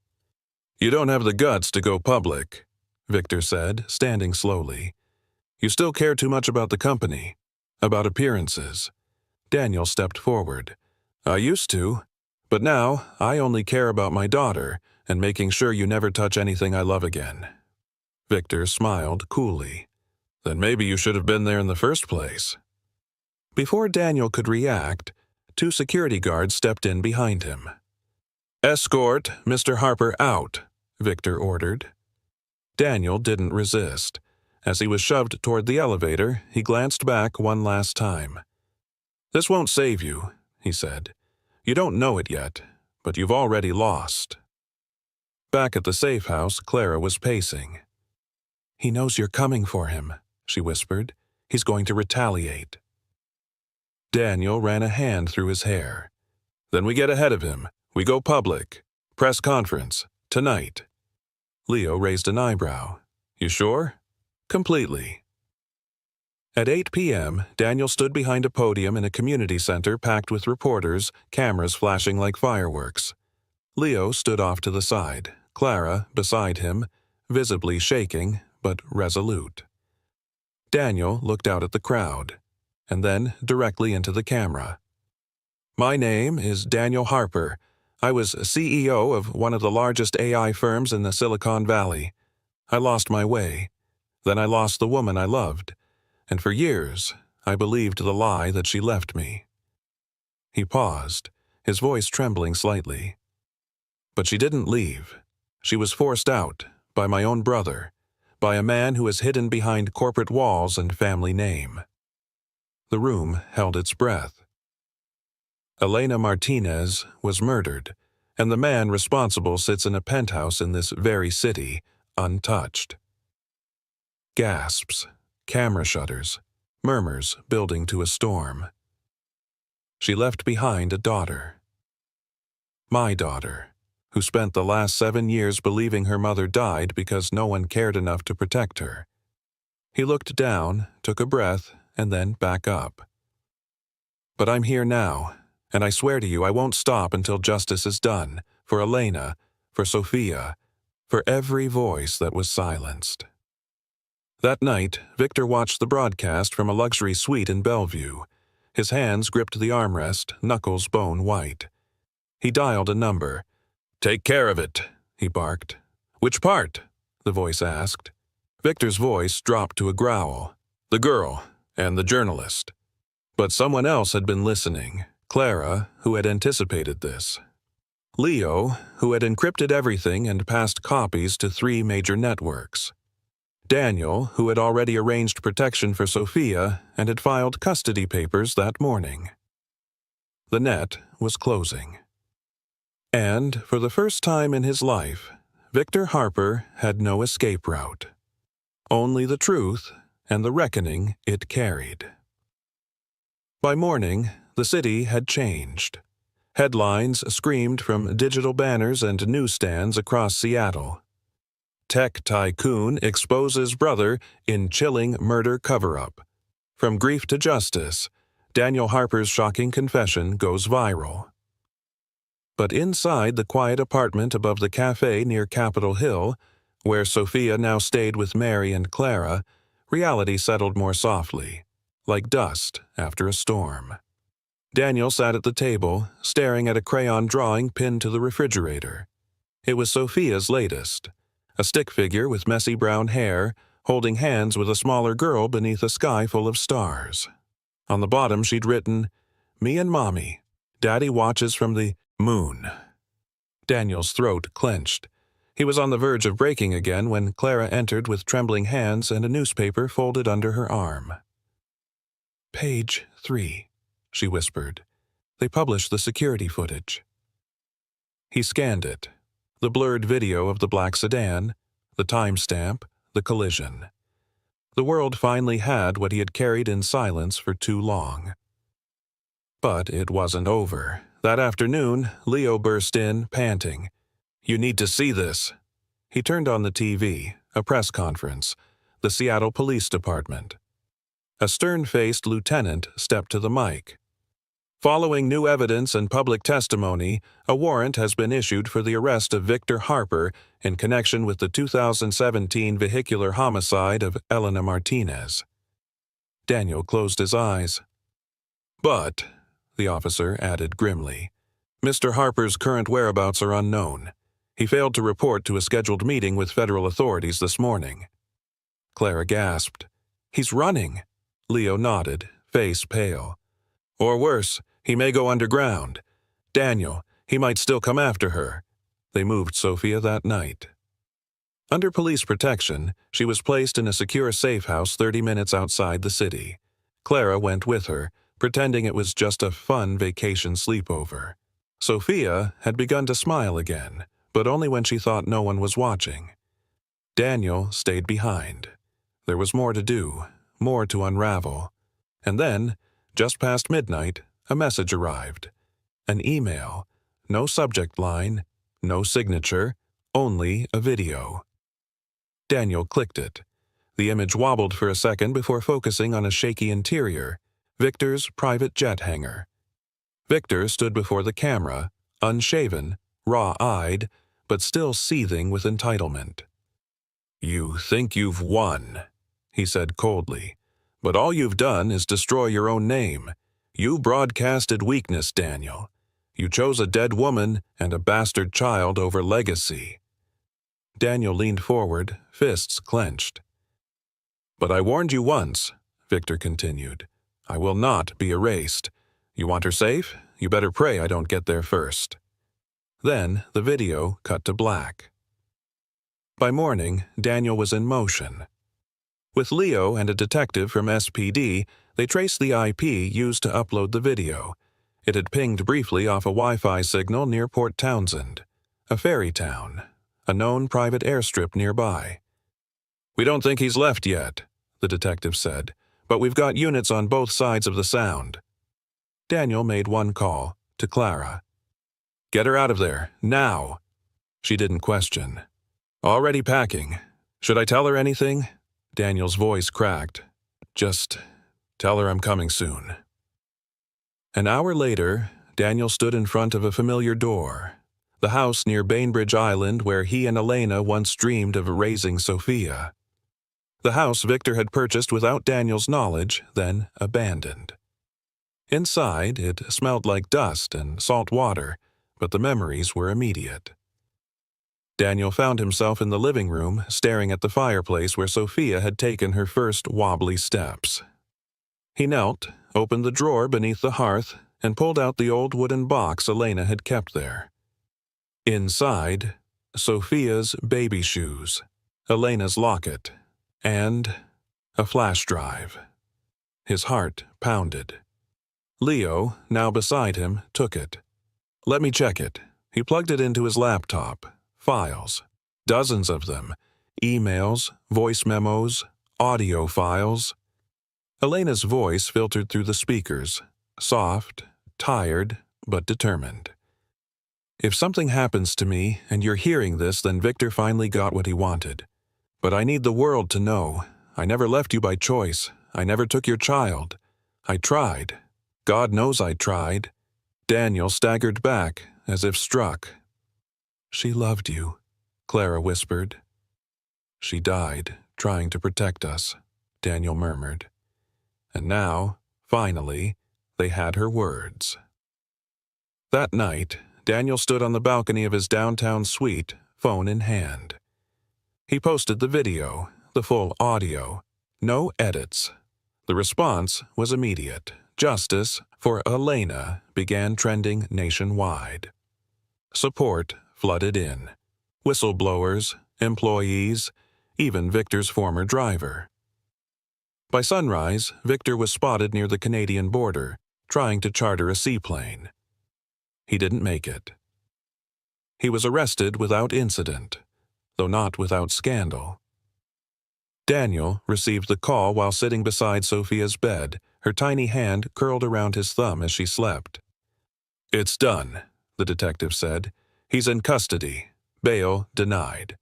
"You don't have the guts to go public," Victor said, standing slowly. "You still care too much about the company, about appearances." Daniel stepped forward. "I used to, but now I only care about my daughter and making sure you never touch anything I love again." Victor smiled coolly. "Then maybe you should have been there in the first place." Before Daniel could react, 2 security guards stepped in behind him. "Escort Mr. Harper out," Victor ordered. Daniel didn't resist. As he was shoved toward the elevator, he glanced back one last time. "This won't save you," he said. "You don't know it yet, but you've already lost." Back at the safe house, Clara was pacing. "He knows you're coming for him," she whispered. "He's going to retaliate." Daniel ran a hand through his hair. "Then we get ahead of him. We go public. Press conference. Tonight." Leo raised an eyebrow. "You sure?" "Completely." At 8 p.m., Daniel stood behind a podium in a community center packed with reporters, cameras flashing like fireworks. Leo stood off to the side, Clara beside him, visibly shaking, but resolute. Daniel looked out at the crowd, and then directly into the camera. "My name is Daniel Harper. I was CEO of one of the largest AI firms in the Silicon Valley. I lost my way. Then I lost the woman I loved. And for years, I believed the lie that she left me." He paused, his voice trembling slightly. "But she didn't leave. She was forced out, by my own brother, by a man who is hidden behind corporate walls and family name." The room held its breath. Elena Martinez was murdered, and the man responsible sits in a penthouse in this very city, untouched. Gasps, camera shutters, murmurs building to a storm. She left behind a daughter. My daughter, who spent the last 7 years believing her mother died because no one cared enough to protect her. He looked down, took a breath, and then back up. "But I'm here now, and I swear to you I won't stop until justice is done, for Elena, for Sophia, for every voice that was silenced." That night, Victor watched the broadcast from a luxury suite in Bellevue. His hands gripped the armrest, knuckles bone white. He dialed a number. "Take care of it," he barked. "Which part?" the voice asked. Victor's voice dropped to a growl. "The girl and the journalist." But someone else had been listening, Clara, who had anticipated this. Leo, who had encrypted everything and passed copies to 3 major networks. Daniel, who had already arranged protection for Sophia and had filed custody papers that morning. The net was closing. And, for the first time in his life, Victor Harper had no escape route. Only the truth and the reckoning it carried. By morning, the city had changed. Headlines screamed from digital banners and newsstands across Seattle. Tech tycoon exposes brother in chilling murder cover-up. From grief to justice, Daniel Harper's shocking confession goes viral. But inside the quiet apartment above the cafe near Capitol Hill, where Sophia now stayed with Mary and Clara, reality settled more softly, like dust after a storm. Daniel sat at the table, staring at a crayon drawing pinned to the refrigerator. It was Sophia's latest, a stick figure with messy brown hair, holding hands with a smaller girl beneath a sky full of stars. On the bottom she'd written, "Me and Mommy. Daddy watches from the moon." Daniel's throat clenched. He was on the verge of breaking again when Clara entered with trembling hands and a newspaper folded under her arm. "Page 3, she whispered. "They published the security footage." He scanned it. The blurred video of the black sedan, the timestamp, the collision. The world finally had what he had carried in silence for too long. But it wasn't over. That afternoon, Leo burst in, panting. "You need to see this." He turned on the TV, a press conference, the Seattle Police Department. A stern-faced lieutenant stepped to the mic. "Following new evidence and public testimony, a warrant has been issued for the arrest of Victor Harper in connection with the 2017 vehicular homicide of Elena Martinez." Daniel closed his eyes. "But," the officer added grimly, "Mr. Harper's current whereabouts are unknown. He failed to report to a scheduled meeting with federal authorities this morning." Clara gasped. "He's running." Leo nodded, face pale. "Or worse, he may go underground. Daniel, he might still come after her." They moved Sophia that night. Under police protection, she was placed in a secure safe house 30 minutes outside the city. Clara went with her, pretending it was just a fun vacation sleepover. Sophia had begun to smile again, but only when she thought no one was watching. Daniel stayed behind. There was more to do, more to unravel. And then, just past midnight, a message arrived. An email. No subject line, no signature, only a video. Daniel clicked it. The image wobbled for a second before focusing on a shaky interior, Victor's private jet hangar. Victor stood before the camera, unshaven, raw-eyed, but still seething with entitlement. "You think you've won," he said coldly. "But all you've done is destroy your own name. You broadcasted weakness, Daniel. You chose a dead woman and a bastard child over legacy." Daniel leaned forward, fists clenched. "But I warned you once," Victor continued. "I will not be erased. You want her safe? You better pray I don't get there first." Then the video cut to black. By morning, Daniel was in motion. With Leo and a detective from SPD, they traced the IP used to upload the video. It had pinged briefly off a Wi-Fi signal near Port Townsend, a ferry town, a known private airstrip nearby. "We don't think he's left yet," the detective said, "but we've got units on both sides of the sound." Daniel made one call, to Clara. "Get her out of there, now." She didn't question. "Already packing. Should I tell her anything?" Daniel's voice cracked. "Just tell her I'm coming soon." An hour later, Daniel stood in front of a familiar door, the house near Bainbridge Island where he and Elena once dreamed of raising Sophia. The house Victor had purchased without Daniel's knowledge, then abandoned. Inside, it smelled like dust and salt water, but the memories were immediate. Daniel found himself in the living room, staring at the fireplace where Sophia had taken her first wobbly steps. He knelt, opened the drawer beneath the hearth, and pulled out the old wooden box Elena had kept there. Inside, Sophia's baby shoes, Elena's locket, and a flash drive. His heart pounded. Leo, now beside him, took it. "Let me check it." He plugged it into his laptop. Files. Dozens of them. Emails, voice memos, audio files. Elena's voice filtered through the speakers, soft, tired, but determined. "If something happens to me and you're hearing this, then Victor finally got what he wanted. But I need the world to know. I never left you by choice. I never took your child. I tried. God knows I tried." Daniel staggered back, as if struck. "She loved you," Clara whispered. "She died, trying to protect us," Daniel murmured. And now, finally, They had her words. That night, Daniel stood on the balcony of his downtown suite, phone in hand. He posted the video, the full audio, no edits. The response was immediate. Justice for Elena began trending nationwide. Support flooded in. Whistleblowers, employees, even Victor's former driver. By sunrise, Victor was spotted near the Canadian border, trying to charter a seaplane. He didn't make it. He was arrested without incident, though not without scandal. Daniel received the call while sitting beside Sophia's bed, her tiny hand curled around his thumb as she slept. "It's done," the detective said. "He's in custody. Bail denied."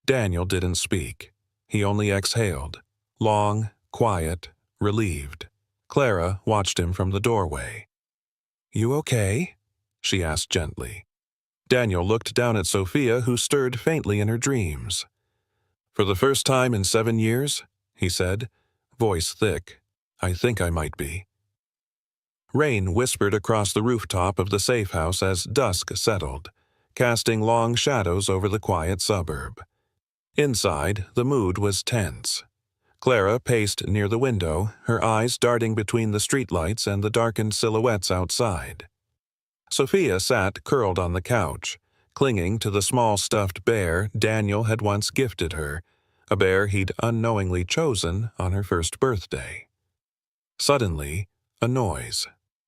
Daniel didn't speak. He only exhaled. Long, quiet, relieved. Clara watched him from the doorway. "You okay?" she asked gently. Daniel looked down at Sophia, who stirred faintly in her dreams. "For the first time in 7 years," he said, voice thick, "I think I might be." Rain whispered across the rooftop of the safe house as dusk settled, casting long shadows over the quiet suburb. Inside, the mood was tense. Clara paced near the window, her eyes darting between the streetlights and the darkened silhouettes outside. Sophia sat curled on the couch, clinging to the small stuffed bear Daniel had once gifted her, a bear he'd unknowingly chosen on her first birthday. Suddenly, a noise.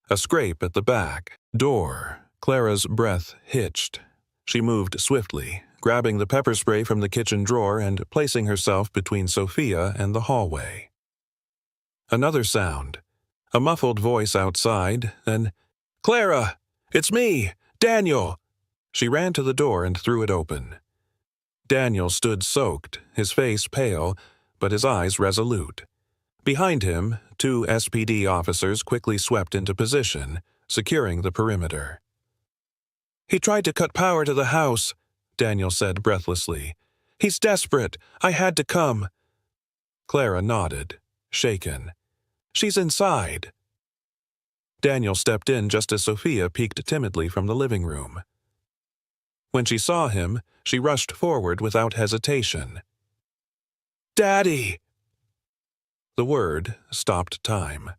A scrape at the back door. Clara's breath hitched. She moved swiftly, grabbing the pepper spray from the kitchen drawer and placing herself between Sophia and the hallway. Another sound. A muffled voice outside, then, "Clara! It's me! Daniel!" She ran to the door and threw it open. Daniel stood soaked, his face pale, but his eyes resolute. Behind him, 2 SPD officers quickly swept into position, securing the perimeter. "He tried to cut power to the house," Daniel said breathlessly. "He's desperate. I had to come." Clara nodded, shaken. "She's inside." Daniel stepped in just as Sophia peeked timidly from the living room. When she saw him, she rushed forward without hesitation. "Daddy!" The word stopped time.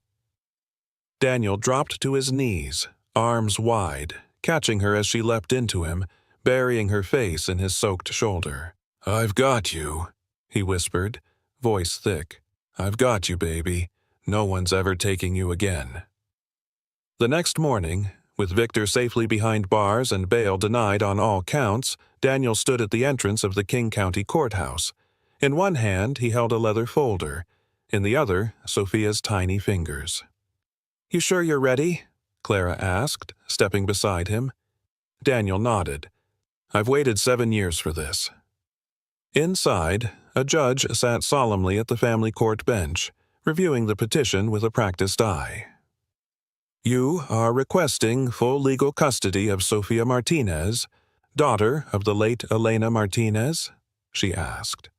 Daniel dropped to his knees, arms wide, catching her as she leapt into him, burying her face in his soaked shoulder. "I've got you," he whispered, voice thick. "I've got you, baby. No one's ever taking you again." The next morning, with Victor safely behind bars and bail denied on all counts, Daniel stood at the entrance of the King County Courthouse. In one hand, he held a leather folder. In the other, Sophia's tiny fingers. "You sure you're ready?" Clara asked, stepping beside him. Daniel nodded. "I've waited 7 years for this." Inside, a judge sat solemnly at the family court bench, reviewing the petition with a practiced eye. "You are requesting full legal custody of Sofia Martinez, daughter of the late Elena Martinez?" she asked.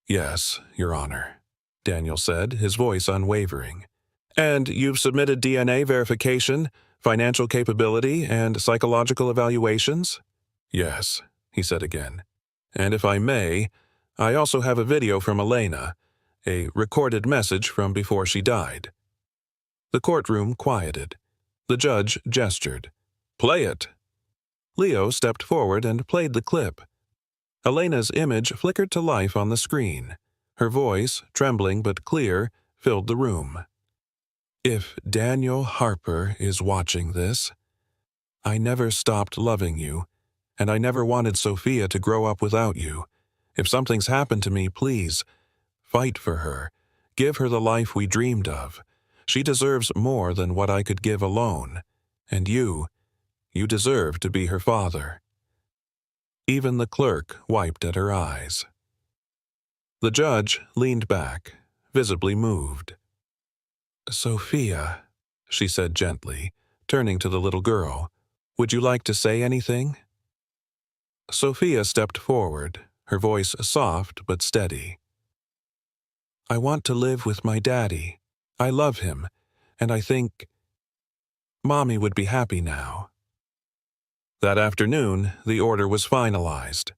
"Yes, Your Honor," Daniel said, his voice unwavering. "And you've submitted DNA verification, financial capability, and psychological evaluations?" "Yes," he said again. "And if I may, I also have a video from Elena, a recorded message from before she died." The courtroom quieted. The judge gestured. "Play it." Leo stepped forward and played the clip. Elena's image flickered to life on the screen. Her voice, trembling but clear, filled the room. "If Daniel Harper is watching this, I never stopped loving you, and I never wanted Sophia to grow up without you. If something's happened to me, please, fight for her. Give her the life we dreamed of. She deserves more than what I could give alone. And you deserve to be her father." Even the clerk wiped at her eyes. The judge leaned back, visibly moved. "Sophia," she said gently, turning to the little girl, "would you like to say anything?" Sophia stepped forward, her voice soft but steady. "I want to live with my daddy. I love him, and I think Mommy would be happy now." That afternoon, the order was finalized.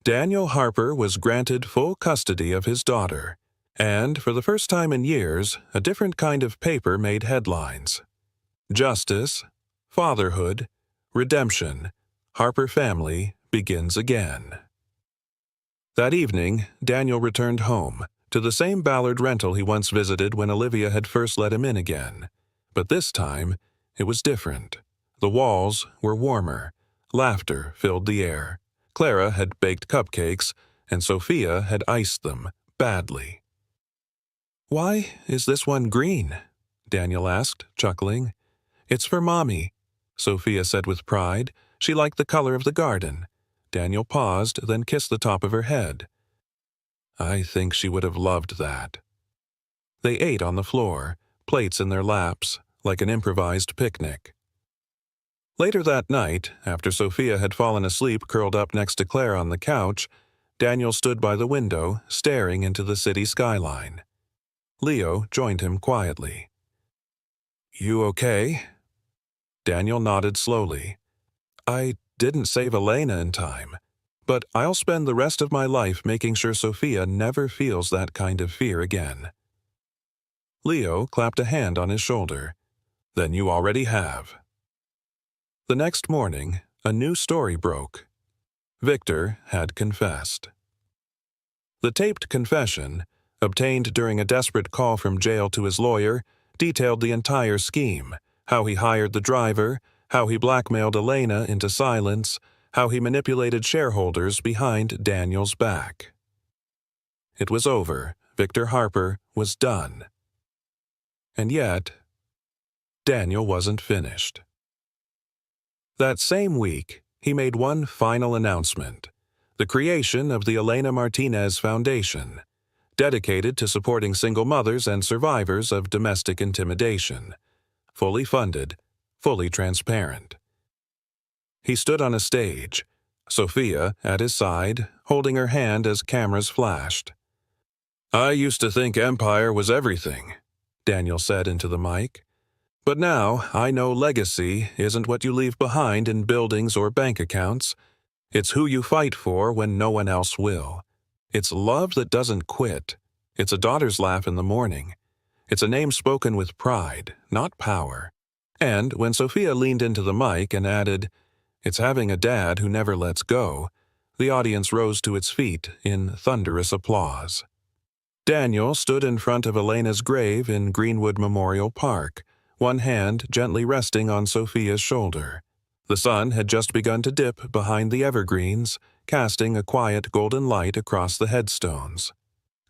Daniel Harper was granted full custody of his daughter, and for the first time in years, a different kind of paper made headlines. Justice, fatherhood, redemption, Harper family begins again. That evening, Daniel returned home, to the same Ballard rental he once visited when Olivia had first let him in again. But this time, it was different. The walls were warmer. Laughter filled the air. Clara had baked cupcakes, and Sophia had iced them, badly. "Why is this one green?" Daniel asked, chuckling. "It's for Mommy," Sophia said with pride. She liked the color of the garden. Daniel paused, then kissed the top of her head. "I think she would have loved that." They ate on the floor, plates in their laps, like an improvised picnic. Later that night, after Sophia had fallen asleep curled up next to Claire on the couch, Daniel stood by the window, staring into the city skyline. Leo joined him quietly. "You okay?" Daniel nodded slowly. "I didn't save Elena in time, but I'll spend the rest of my life making sure Sophia never feels that kind of fear again." Leo clapped a hand on his shoulder. "Then you already have." The next morning, a new story broke. Victor had confessed. The taped confession, obtained during a desperate call from jail to his lawyer, detailed the entire scheme: how he hired the driver, how he blackmailed Elena into silence, how he manipulated shareholders behind Daniel's back. It was over. Victor Harper was done. And yet, Daniel wasn't finished. That same week, he made one final announcement: the creation of the Elena Martinez Foundation, dedicated to supporting single mothers and survivors of domestic intimidation. Fully funded, fully transparent. He stood on a stage, Sophia at his side, holding her hand as cameras flashed. "I used to think empire was everything," Daniel said into the mic. "But now I know legacy isn't what you leave behind in buildings or bank accounts. It's who you fight for when no one else will. It's love that doesn't quit. It's a daughter's laugh in the morning. It's a name spoken with pride, not power." And when Sophia leaned into the mic and added, "It's having a dad who never lets go," the audience rose to its feet in thunderous applause. Daniel stood in front of Elena's grave in Greenwood Memorial Park, one hand gently resting on Sophia's shoulder. The sun had just begun to dip behind the evergreens, casting a quiet golden light across the headstones.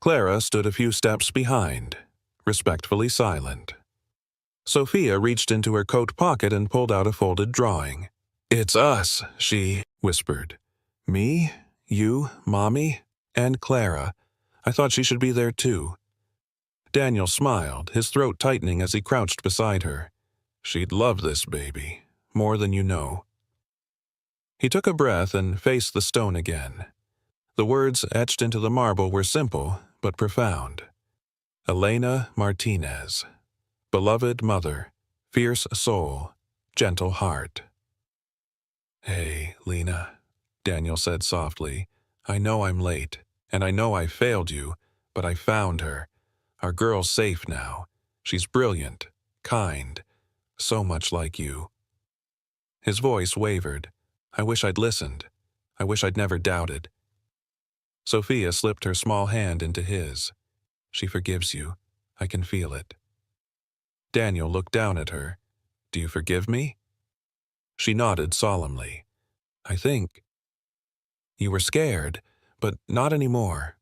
Clara stood a few steps behind, respectfully silent. Sophia reached into her coat pocket and pulled out a folded drawing. "It's us," she whispered. "Me, you, Mommy, and Clara. I thought she should be there too." Daniel smiled, his throat tightening as he crouched beside her. "She'd love this baby, more than you know." He took a breath and faced the stone again. The words etched into the marble were simple, but profound. Elena Martinez. Beloved mother, fierce soul, gentle heart. "Hey, Lena," Daniel said softly. "I know I'm late, and I know I failed you, but I found her. Our girl's safe now. She's brilliant, kind, so much like you." His voice wavered. "I wish I'd listened. I wish I'd never doubted." Sophia slipped her small hand into his. "She forgives you. I can feel it." Daniel looked down at her. "Do you forgive me?" She nodded solemnly. "I think. You were scared, but not anymore."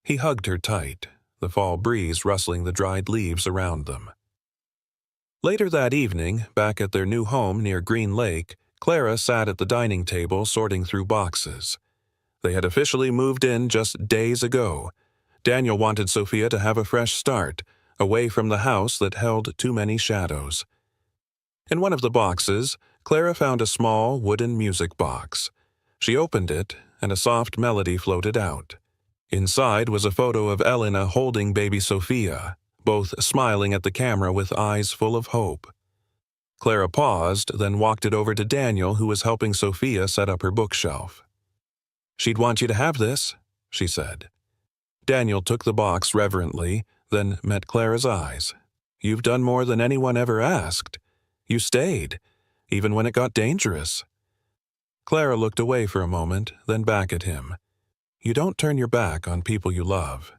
He hugged her tight, the fall breeze rustling the dried leaves around them. Later that evening, back at their new home near Green Lake, Clara sat at the dining table sorting through boxes. They had officially moved in just days ago. Daniel wanted Sophia to have a fresh start, away from the house that held too many shadows. In one of the boxes, Clara found a small wooden music box. She opened it, and a soft melody floated out. Inside was a photo of Elena holding baby Sophia, both smiling at the camera with eyes full of hope. Clara paused, then walked it over to Daniel, who was helping Sophia set up her bookshelf. "She'd want you to have this," she said. Daniel took the box reverently, then met Clara's eyes. "You've done more than anyone ever asked. You stayed, even when it got dangerous." Clara looked away for a moment, then back at him. "You don't turn your back on people you love."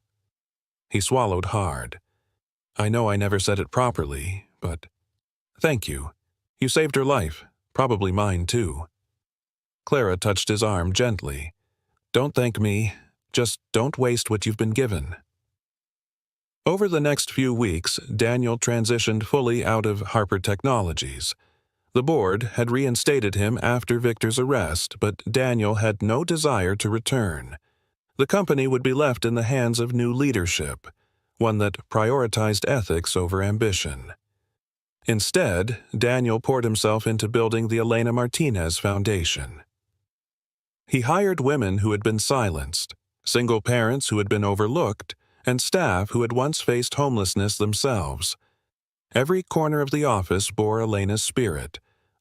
He swallowed hard. "I know I never said it properly, but thank you. You saved her life, probably mine too." Clara touched his arm gently. "Don't thank me. Just don't waste what you've been given." Over the next few weeks, Daniel transitioned fully out of Harper Technologies. The board had reinstated him after Victor's arrest, but Daniel had no desire to return. The company would be left in the hands of new leadership, one that prioritized ethics over ambition. Instead, Daniel poured himself into building the Elena Martinez Foundation. He hired women who had been silenced, single parents who had been overlooked, and staff who had once faced homelessness themselves. Every corner of the office bore Elena's spirit: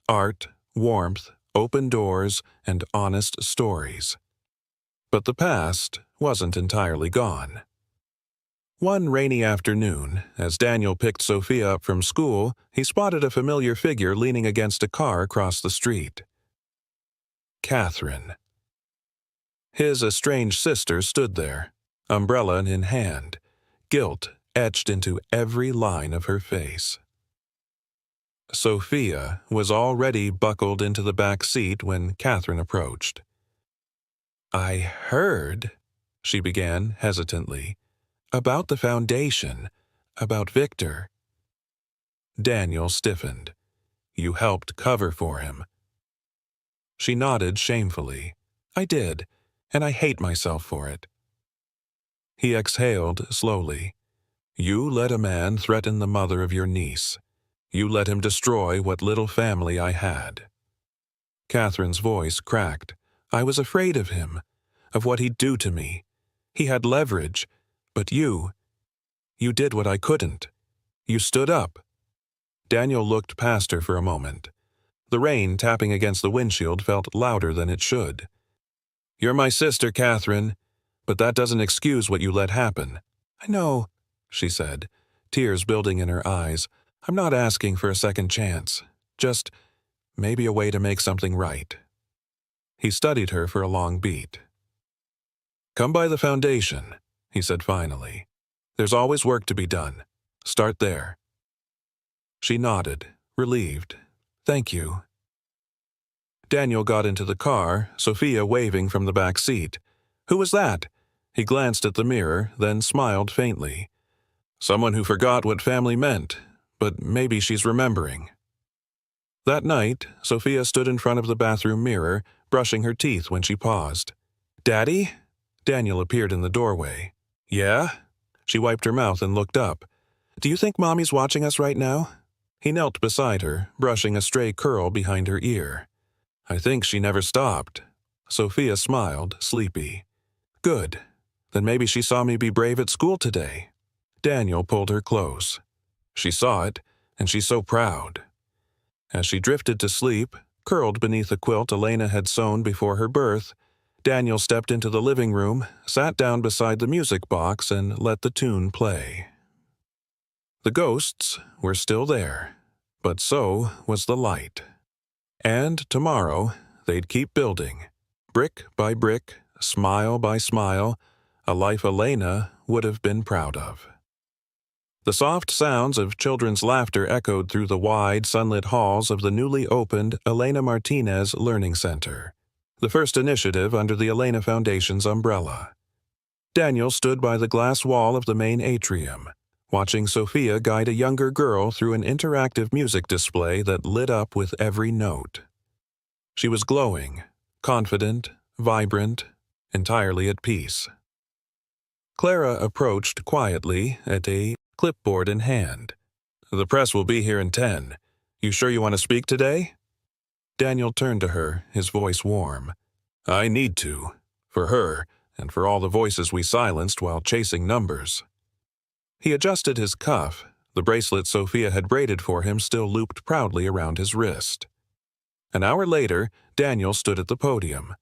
art, warmth, open doors, and honest stories. But the past wasn't entirely gone. One rainy afternoon, as Daniel picked Sophia up from school, he spotted a familiar figure leaning against a car across the street. Catherine. His estranged sister stood there, umbrella in hand, guilt etched into every line of her face. Sophia was already buckled into the back seat when Catherine approached. "I heard," she began hesitantly, "about the foundation, about Victor." Daniel stiffened. "You helped cover for him." She nodded shamefully. "I did, and I hate myself for it." He exhaled slowly. "You let a man threaten the mother of your niece. You let him destroy what little family I had." Catherine's voice cracked. "I was afraid of him, of what he'd do to me. He had leverage, but you did what I couldn't. You stood up." Daniel looked past her for a moment. The rain tapping against the windshield felt louder than it should. "You're my sister, Catherine, but that doesn't excuse what you let happen." "I know," she said, tears building in her eyes. "I'm not asking for a second chance. Just maybe a way to make something right." He studied her for a long beat. "Come by the foundation," he said finally. "There's always work to be done. Start there." She nodded, relieved. "Thank you." Daniel got into the car, Sophia waving from the back seat. "Who was that?" He glanced at the mirror, then smiled faintly. "Someone who forgot what family meant, but maybe she's remembering." That night, Sophia stood in front of the bathroom mirror, brushing her teeth when she paused. "Daddy?" Daniel appeared in the doorway. "Yeah?" She wiped her mouth and looked up. "Do you think Mommy's watching us right now?" He knelt beside her, brushing a stray curl behind her ear. "I think she never stopped." Sophia smiled, sleepy. "Good. Then maybe she saw me be brave at school today." Daniel pulled her close. "She saw it, and she's so proud." As she drifted to sleep, curled beneath a quilt Elena had sewn before her birth, Daniel stepped into the living room, sat down beside the music box, and let the tune play. The ghosts were still there, but so was the light. And tomorrow, they'd keep building, brick by brick, smile by smile, a life Elena would have been proud of. The soft sounds of children's laughter echoed through the wide, sunlit halls of the newly opened Elena Martinez Learning Center, the first initiative under the Elena Foundation's umbrella. Daniel stood by the glass wall of the main atrium, watching Sophia guide a younger girl through an interactive music display that lit up with every note. She was glowing, confident, vibrant, entirely at peace. Clara approached quietly, at a clipboard in hand. "The press will be here in 10. You sure you want to speak today?" Daniel turned to her, his voice warm. "I need to, for her, and for all the voices we silenced while chasing numbers." He adjusted his cuff, the bracelet Sophia had braided for him still looped proudly around his wrist. An hour later, Daniel stood at the podium.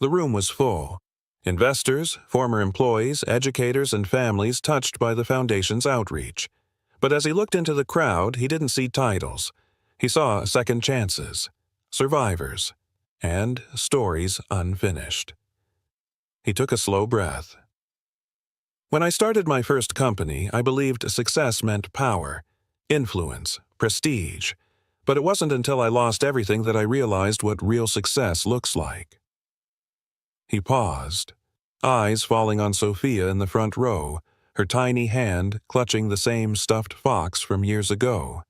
The room was full. Investors, former employees, educators, and families touched by the foundation's outreach. But as he looked into the crowd, he didn't see titles. He saw second chances, survivors, and stories unfinished. He took a slow breath. When I started my first company, I believed success meant power, influence, prestige. But it wasn't until I lost everything that I realized what real success looks like. He paused, eyes falling on Sophia in the front row, her tiny hand clutching the same stuffed fox from years ago.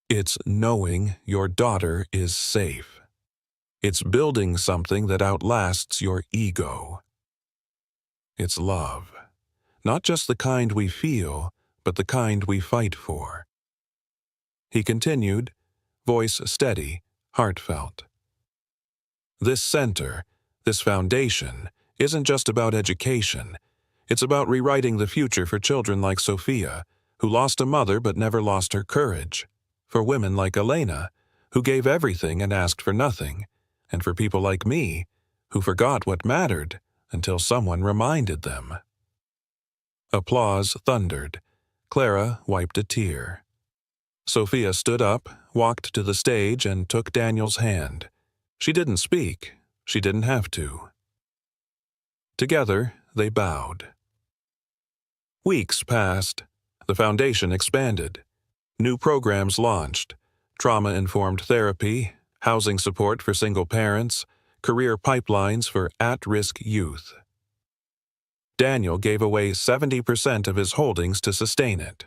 It's knowing your daughter is safe. It's building something that outlasts your ego. It's love. Not just the kind we feel, but the kind we fight for. He continued, voice steady, heartfelt. This center, this foundation, isn't just about education. It's about rewriting the future for children like Sophia, who lost a mother but never lost her courage, for women like Elena, who gave everything and asked for nothing, and for people like me, who forgot what mattered until someone reminded them. Applause thundered. Clara wiped a tear. Sophia stood up, walked to the stage, and took Daniel's hand. She didn't speak. She didn't have to. Together, they bowed. Weeks passed. The foundation expanded. New programs launched. Trauma-informed therapy, housing support for single parents, career pipelines for at-risk youth. Daniel gave away 70% of his holdings to sustain it.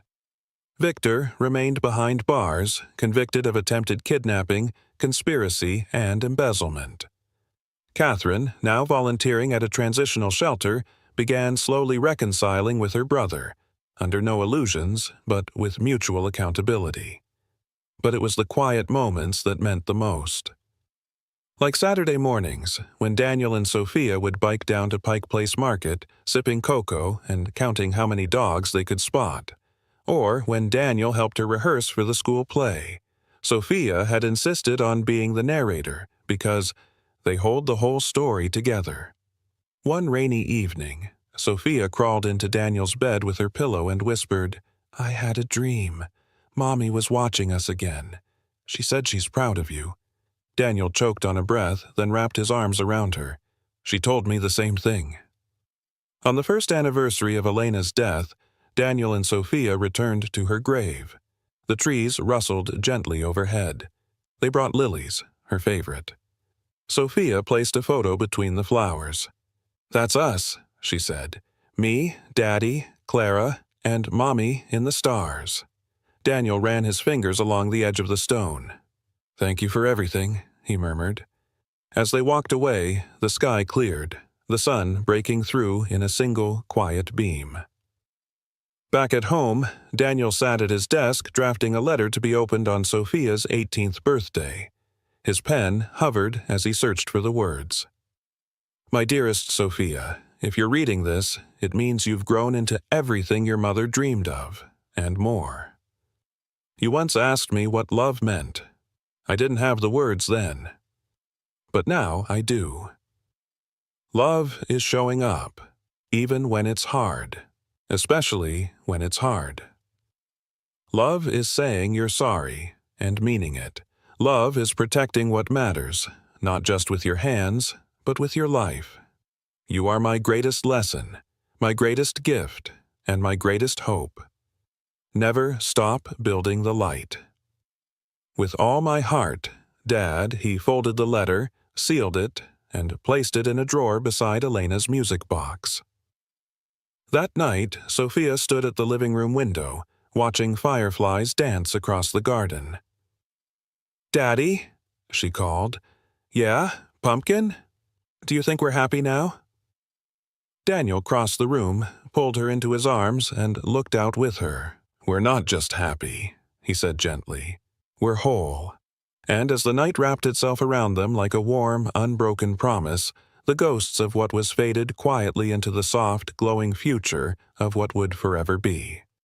Victor remained behind bars, convicted of attempted kidnapping, conspiracy, and embezzlement. Catherine, now volunteering at a transitional shelter, began slowly reconciling with her brother, under no illusions, but with mutual accountability. But it was the quiet moments that meant the most. Like Saturday mornings, when Daniel and Sophia would bike down to Pike Place Market, sipping cocoa and counting how many dogs they could spot. Or when Daniel helped her rehearse for the school play. Sophia had insisted on being the narrator because they hold the whole story together. One rainy evening, Sophia crawled into Daniel's bed with her pillow and whispered, "I had a dream. Mommy was watching us again. She said she's proud of you." Daniel choked on a breath, then wrapped his arms around her. "She told me the same thing." On the first anniversary of Elena's death, Daniel and Sophia returned to her grave. The trees rustled gently overhead. They brought lilies, her favorite. Sophia placed a photo between the flowers. "That's us," she said. "Me, Daddy, Clara, and Mommy in the stars." Daniel ran his fingers along the edge of the stone. "Thank you for everything," he murmured. As they walked away, the sky cleared, the sun breaking through in a single, quiet beam. Back at home, Daniel sat at his desk drafting a letter to be opened on Sophia's 18th birthday. His pen hovered as he searched for the words. "My dearest Sophia, if you're reading this, it means you've grown into everything your mother dreamed of, and more. You once asked me what love meant. I didn't have the words then. But now I do. Love is showing up, even when it's hard. Especially when it's hard. Love is saying you're sorry and meaning it. Love is protecting what matters, not just with your hands, but with your life. You are my greatest lesson, my greatest gift, and my greatest hope. Never stop building the light." With all my heart, Dad, he folded the letter, sealed it, and placed it in a drawer beside Elena's music box. That night, Sophia stood at the living room window, watching fireflies dance across the garden. "Daddy?" she called. "Yeah, Pumpkin? Do you think we're happy now?" Daniel crossed the room, pulled her into his arms, and looked out with her. "We're not just happy," he said gently. "We're whole." And as the night wrapped itself around them like a warm, unbroken promise, the ghosts of what was faded quietly into the soft, glowing future of what would forever be.